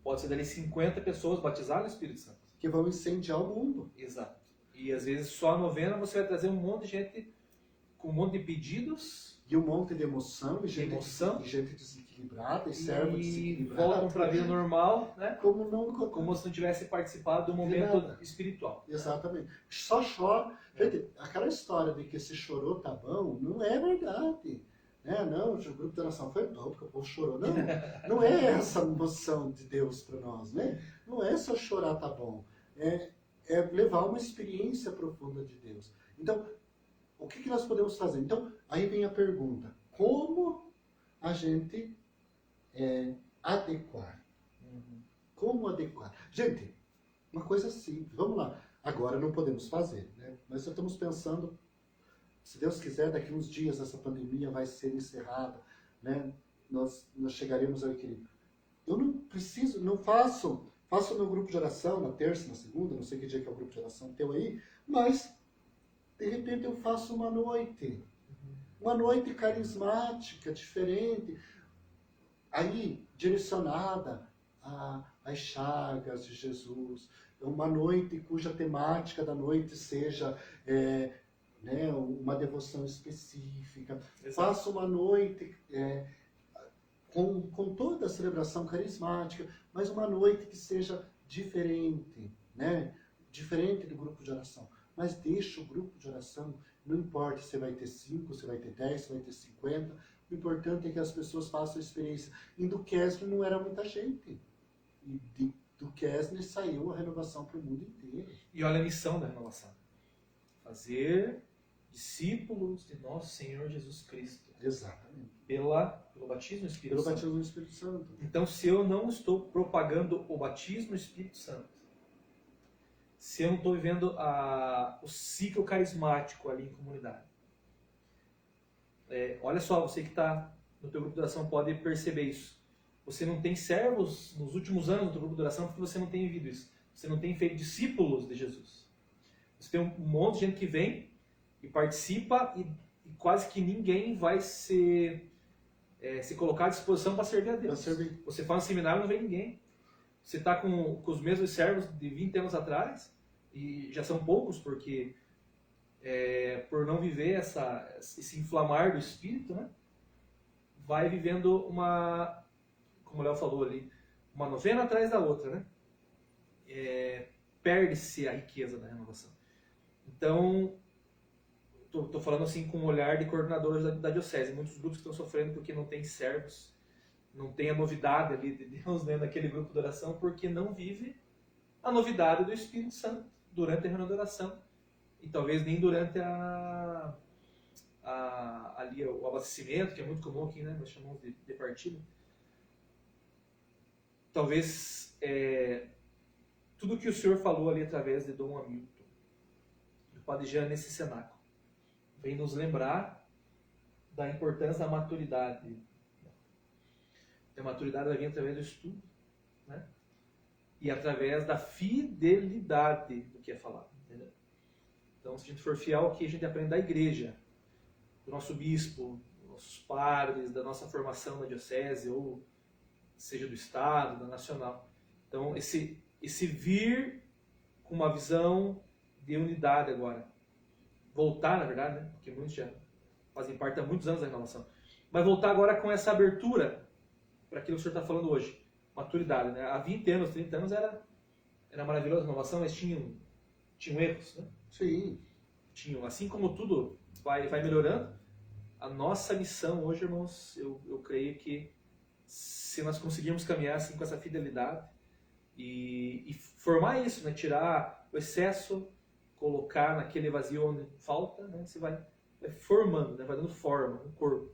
pode ser dali 50 pessoas batizadas no Espírito Santo.
Que vão incendiar o mundo.
Exato. E às vezes só a novena você vai trazer um monte de gente com um monte de pedidos.
E um monte de emoção, e gente desequilibrada, e servo
E
desequilibrado.
voltam para a vida normal, né?
Como
Se não tivesse participado do momento espiritual.
Exatamente. Só chora. Gente, aquela história de que se chorou tá bom, não é verdade. Não, o grupo de oração foi bom porque o povo chorou. Não, não é essa a emoção de Deus para nós, né? Não é só chorar tá bom. É levar uma experiência profunda de Deus. Então, o que nós podemos fazer? Então, aí vem a pergunta. Como a gente adequar? Como adequar? Gente, uma coisa simples. Vamos lá. Agora não podemos fazer, né? Mas já estamos pensando, se Deus quiser, daqui uns dias essa pandemia vai ser encerrada, né? Nós chegaremos ao equilíbrio. Eu não preciso, não faço o meu grupo de oração na terça, na segunda, não sei que dia que é o grupo de oração teu aí, mas de repente eu faço uma noite carismática, diferente, aí direcionada às chagas de Jesus, uma noite cuja temática da noite seja uma devoção específica.
Exato.
Faço uma noite com toda a celebração carismática, mas uma noite que seja diferente, né? Diferente do grupo de oração. Mas deixa o grupo de oração, não importa se vai ter 5, se vai ter 10, se vai ter 50, o importante é que as pessoas façam a experiência. Em Duquesne não era muita gente. E de Duquesne saiu a renovação para o mundo inteiro.
E olha a missão da renovação. Fazer discípulos de nosso Senhor Jesus Cristo.
Exatamente.
Pelo batismo no Espírito
Pelo
Santo.
batismo no Espírito Santo.
Então, se eu não estou propagando o batismo no Espírito Santo, se eu não estou vivendo o ciclo carismático ali em comunidade, olha só, você que está no teu grupo de oração pode perceber isso. Você não tem servos nos últimos anos no teu grupo de oração porque você não tem vivido isso. Você não tem feito discípulos de Jesus. Você tem um monte de gente que vem e participa e quase que ninguém vai se colocar à disposição para servir a Deus. Você faz um seminário e não vem ninguém. você está com os mesmos servos de 20 anos atrás, e já são poucos, porque por não viver esse inflamar do espírito, né, vai vivendo como o Léo falou ali, uma novena atrás da outra, né? Perde-se a riqueza da renovação. Então, estou falando assim com um olhar de coordenadores da diocese. Muitos grupos estão sofrendo porque não tem servos, não tem a novidade ali de Deus, né, naquele grupo de oração, porque não vive a novidade do Espírito Santo durante a reunião de oração. E talvez nem durante ali o abastecimento, que é muito comum aqui, né? Nós chamamos de partilha. Talvez tudo que o senhor falou ali através de Dom Hamilton, do Padre Jean nesse cenáculo, vem nos lembrar da importância da maturidade. A maturidade vai vir através do estudo, né? E através da fidelidade do que é falado. Entendeu? Então, se a gente for fiel ao que a gente aprende da igreja, do nosso bispo, dos nossos padres, da nossa formação na diocese, ou seja do Estado, da nacional. Então, esse vir com uma visão de unidade agora. Voltar, na verdade, né? Porque muitos já fazem parte há muitos anos da renovação. Mas voltar agora com essa abertura para aquilo que o senhor está falando hoje. Maturidade, né? Há 20 anos, 30 anos era maravilhosa a renovação, mas tinham erros, né?
Sim.
Assim como tudo vai melhorando, a nossa missão hoje, irmãos, eu creio que se nós conseguirmos caminhar assim com essa fidelidade e formar isso, né? Tirar o excesso, colocar naquele vazio onde falta, né? Você vai formando, né? Vai dando forma no corpo.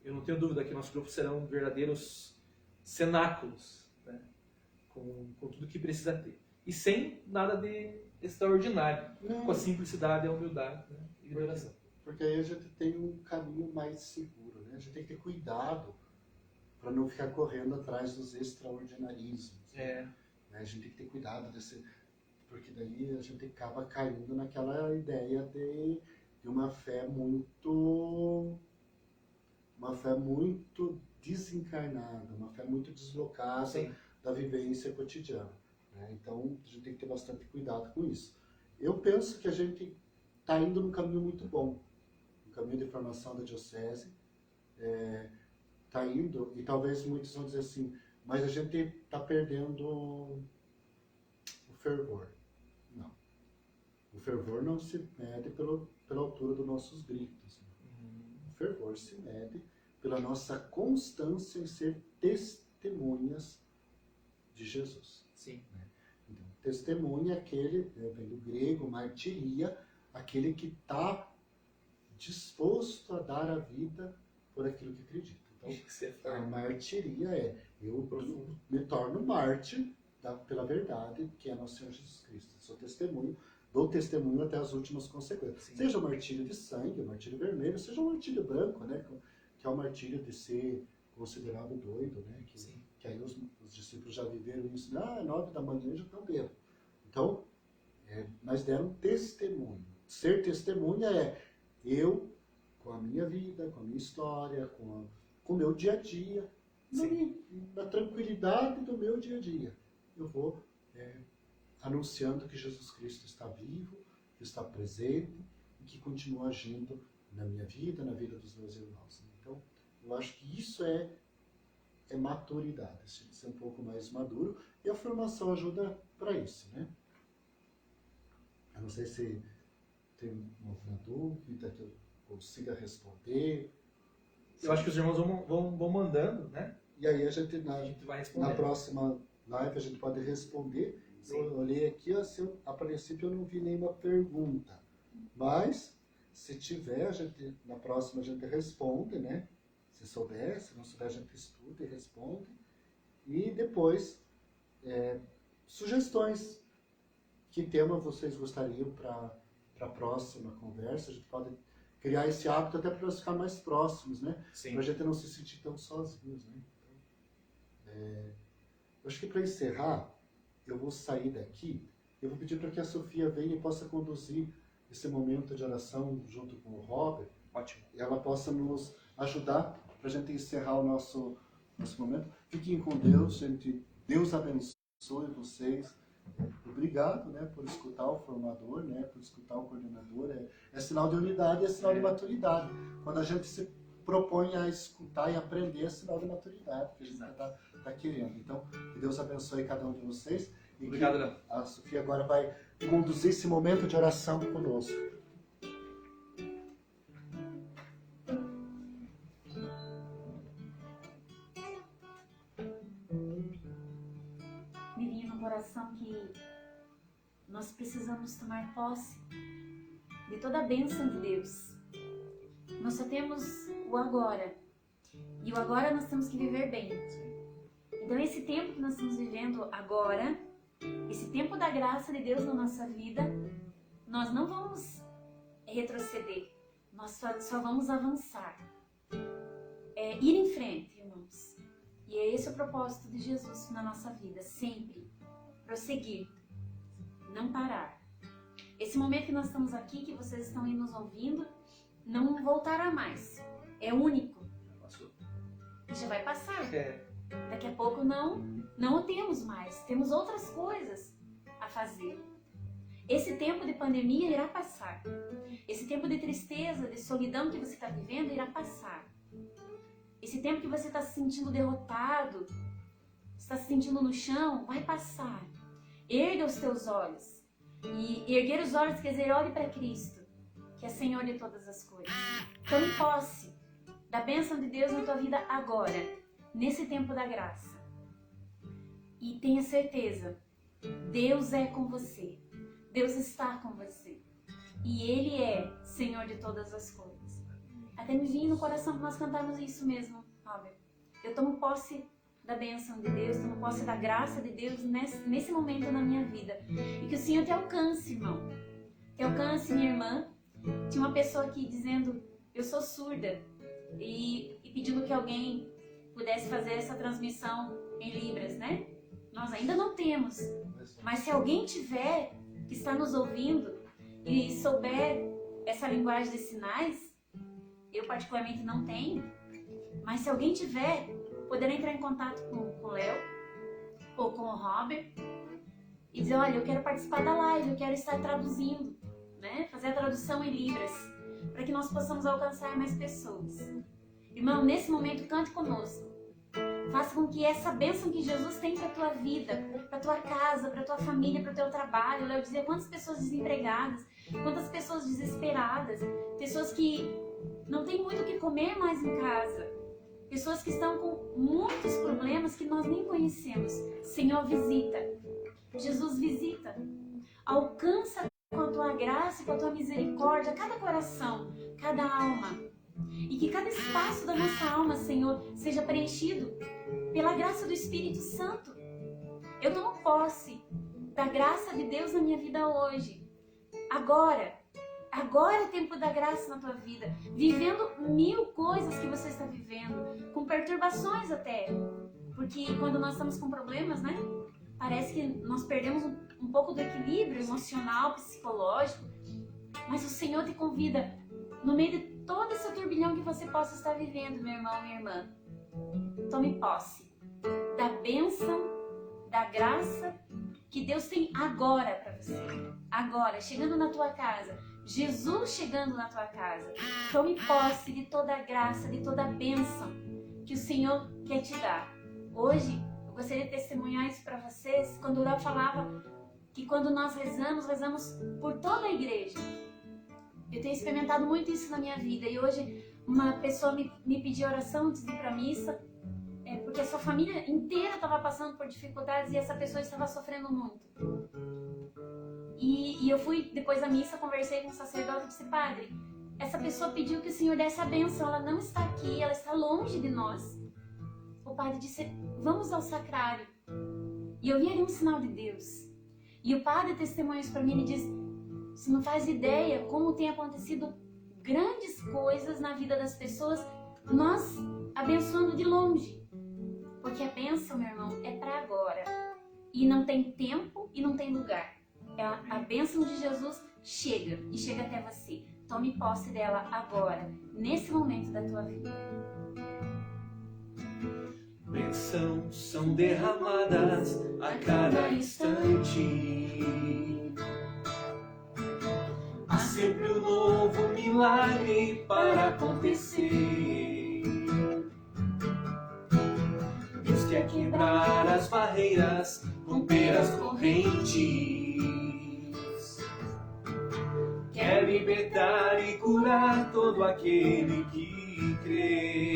Eu não tenho dúvida que nossos grupos serão verdadeiros cenáculos, né? Com tudo que precisa ter. E sem nada de extraordinário,
Não.
com a simplicidade e a humildade, né? E liberação.
Porque aí a gente tem um caminho mais seguro, né? A gente tem que ter cuidado para não ficar correndo atrás dos extraordinarismos. Né? A gente tem que ter cuidado porque daí a gente acaba caindo naquela ideia de uma fé muito desencarnada, uma fé muito deslocada. Sim. Da vivência cotidiana. Né? Então a gente tem que ter bastante cuidado com isso. Eu penso que a gente está indo num caminho muito bom, um caminho de formação da diocese. Está indo, e talvez muitos vão dizer assim, mas a gente está perdendo o fervor. Não. O fervor não se mede pela altura dos nossos gritos. O fervor se mede pela nossa constância em ser testemunhas de Jesus.
Sim.
Então, testemunha é aquele, vem do grego, martiria, aquele que está disposto a dar a vida por aquilo que acredita. Então, a martiria eu me torno mártir pela verdade, que é nosso Senhor Jesus Cristo. Sou testemunho, dou testemunho até as últimas consequências. Sim. Seja o martírio de sangue, o martírio vermelho, seja o martírio branco, né? Que é o martírio de ser considerado doido, né? Que aí os discípulos já viveram isso, 9 da manhã já estão bêbados. Então, nós deram testemunho. Ser testemunha eu, com a minha vida, com a minha história, com o meu dia a dia, na tranquilidade do meu dia a dia, eu vou anunciando que Jesus Cristo está vivo, que está presente e que continua agindo na minha vida, na vida dos meus irmãos. Então, eu acho que isso é maturidade, ser um pouco mais maduro, e a formação ajuda para isso, né? Eu não sei se tem alguma dúvida que eu consiga responder.
Eu acho que os irmãos vão mandando, né?
E aí a gente
vai responder.
Na próxima live a gente pode responder. Sim. Eu olhei aqui, a princípio eu não vi nenhuma pergunta, mas se tiver, na próxima a gente responde, né? Se souber, se não souber, a gente estuda e responde. E depois, sugestões. Que tema vocês gostariam para a próxima conversa? A gente pode criar esse hábito até para nós ficar mais próximos, né? Para a gente não se sentir tão sozinhos, né? Eu acho que para encerrar, eu vou sair daqui. Eu vou pedir para que a Sofia venha e possa conduzir esse momento de oração junto com o Robert.
Ótimo.
E ela possa nos ajudar para a gente encerrar o nosso momento. Fiquem com Deus, gente. Deus abençoe. abençoe vocês. Obrigado, né, por escutar o formador, né, por escutar o coordenador. É sinal de unidade, é sinal de maturidade. Quando a gente se propõe a escutar e aprender, é sinal de maturidade que a gente está querendo. Então, que Deus abençoe cada um de vocês. E
Obrigado, Léo.
a Sofia agora vai conduzir esse momento de oração conosco.
Me vinha no coração que nós precisamos tomar posse de toda a bênção de Deus. Nós só temos o agora. E o agora nós temos que viver bem. Então esse tempo que nós estamos vivendo agora, esse tempo da graça de Deus na nossa vida, nós não vamos retroceder. Nós só vamos avançar. Ir em frente, irmãos. E é esse o propósito de Jesus na nossa vida. Sempre prosseguir. Não parar. Esse momento que nós estamos aqui, que vocês estão aí nos ouvindo, não voltará mais. É único. E já vai passar. Daqui a pouco não o temos mais. Temos outras coisas a fazer. Esse tempo de pandemia irá passar. Esse tempo de tristeza, de solidão que você está vivendo irá passar. Esse tempo que você está se sentindo derrotado, está se sentindo no chão, vai passar. Erga os teus olhos. E erguer os olhos quer dizer, olhe para Cristo, que é Senhor de todas as coisas. Tome posse da bênção de Deus na tua vida agora, nesse tempo da graça. E tenha certeza, Deus é com você. Deus está com você. E Ele é Senhor de todas as coisas. Até me vinha no coração que nós cantamos isso mesmo, Robert. Eu tomo posse da bênção de Deus, tomo posse da graça de Deus nesse momento na minha vida. E que o Senhor te alcance, irmão. Te alcance, minha irmã. Tinha uma pessoa aqui dizendo, eu sou surda. E pedindo que alguém pudesse fazer essa transmissão em Libras, né? Nós ainda não temos. Mas se alguém tiver, que está nos ouvindo, e souber essa linguagem de sinais, eu particularmente não tenho, mas se alguém tiver, poderá entrar em contato com o Léo ou com o Robert e dizer, olha, eu quero participar da live, eu quero estar traduzindo, né? Fazer a tradução em Libras, para que nós possamos alcançar mais pessoas. Irmão, nesse momento, cante conosco. Faça com que essa bênção que Jesus tem para a tua vida, para a tua casa, para a tua família, para o teu trabalho, Léo dizia, quantas pessoas desempregadas, quantas pessoas desesperadas, pessoas que não têm muito o que comer mais em casa, pessoas que estão com muitos problemas que nós nem conhecemos. Senhor, visita. Jesus, visita. Alcança com a tua graça e com a tua misericórdia cada coração, cada alma. E que cada espaço da nossa alma, Senhor, seja preenchido pela graça do Espírito Santo. Eu tomo posse da graça de Deus na minha vida hoje. Agora é o tempo da graça na tua vida. Vivendo 1000 coisas que você está vivendo. Com perturbações até. Porque quando nós estamos com problemas, né? Parece que nós perdemos um pouco do equilíbrio emocional, psicológico. Mas o Senhor te convida, no meio de todo esse turbilhão que você possa estar vivendo, meu irmão, minha irmã, tome posse da bênção, da graça que Deus tem agora para você. Agora, chegando na tua casa, Jesus chegando na tua casa. Tome posse de toda a graça, de toda a bênção que o Senhor quer te dar. Hoje, eu gostaria de testemunhar isso para vocês, quando o Léo falava que quando nós rezamos por toda a igreja. Eu tenho experimentado muito isso na minha vida e hoje uma pessoa me pediu oração antes de ir para a missa, porque a sua família inteira estava passando por dificuldades e essa pessoa estava sofrendo muito. E eu fui, depois da missa, conversei com o sacerdote e disse, padre, essa pessoa pediu que o Senhor desse a bênção, ela não está aqui, ela está longe de nós. O padre disse, vamos ao sacrário. E eu vi ali um sinal de Deus. E o padre testemunhou isso para mim, ele disse, você não faz ideia como tem acontecido grandes coisas na vida das pessoas, nós abençoando de longe. Porque a bênção, meu irmão, é para agora. E não tem tempo e não tem lugar. A bênção de Jesus chega e chega até você. Tome posse dela agora, nesse momento da tua vida.
Bênção. bênçãos são derramadas a cada instante. Há sempre um novo milagre para acontecer. Deus quer quebrar as barreiras, romper as correntes. Quer libertar e curar todo aquele que crê.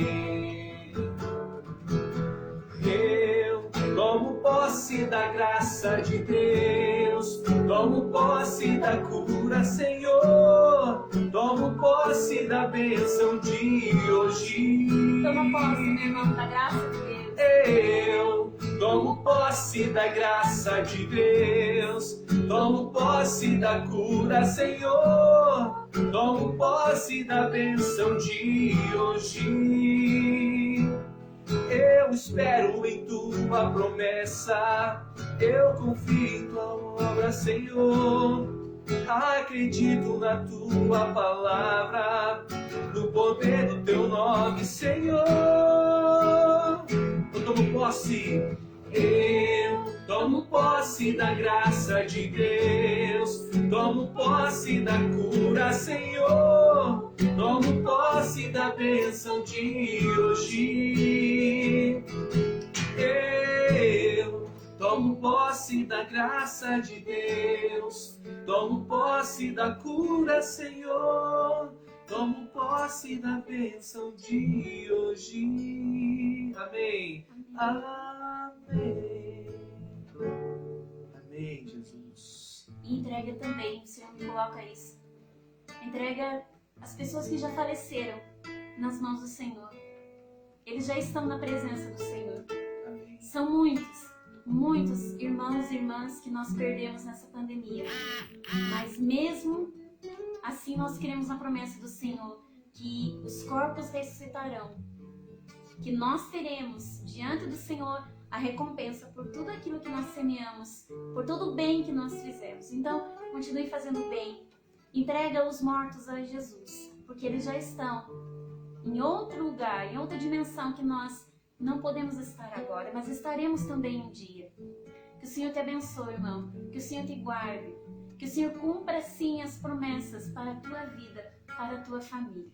Eu tomo posse da graça de Deus, tomo posse da cura, Senhor, tomo posse da bênção de hoje.
Toma posse, meu irmão, da graça de Deus.
Eu tomo posse da graça de Deus, tomo posse da cura, Senhor, tomo posse da bênção de hoje. Eu espero em tua promessa, eu confio em tua obra, Senhor. Acredito na tua palavra, no poder do teu nome, Senhor. Eu tomo posse, eu tomo posse da graça de Deus, tomo posse da cura, Senhor, tomo posse da bênção de hoje. Eu tomo posse da graça de Deus, tomo posse da cura, Senhor, tomo posse da bênção de hoje. Amém. Amém. Amém, Jesus.
E entrega também, o Senhor me coloca isso. Entrega as pessoas que já faleceram nas mãos do Senhor. Eles já estão na presença do Senhor.
Amém.
São muitos irmãos e irmãs que nós perdemos nessa pandemia. Mas mesmo assim nós queremos a promessa do Senhor que os corpos ressuscitarão, que nós teremos diante do Senhor a recompensa por tudo aquilo que nós semeamos, por todo o bem que nós fizemos. Então, continue fazendo bem. Entrega os mortos a Jesus, porque eles já estão em outro lugar, em outra dimensão que nós não podemos estar agora, mas estaremos também um dia. Que o Senhor te abençoe, irmão. Que o Senhor te guarde. Que o Senhor cumpra, sim, as promessas para a tua vida, para a tua família.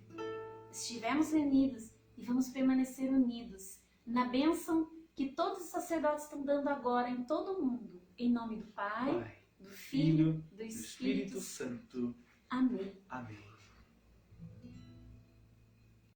Estivemos unidos e vamos permanecer unidos na bênção que todos os sacerdotes estão dando agora em todo o mundo. Em nome do Pai, do Filho, do Espírito
Santo.
Amém.
Amém.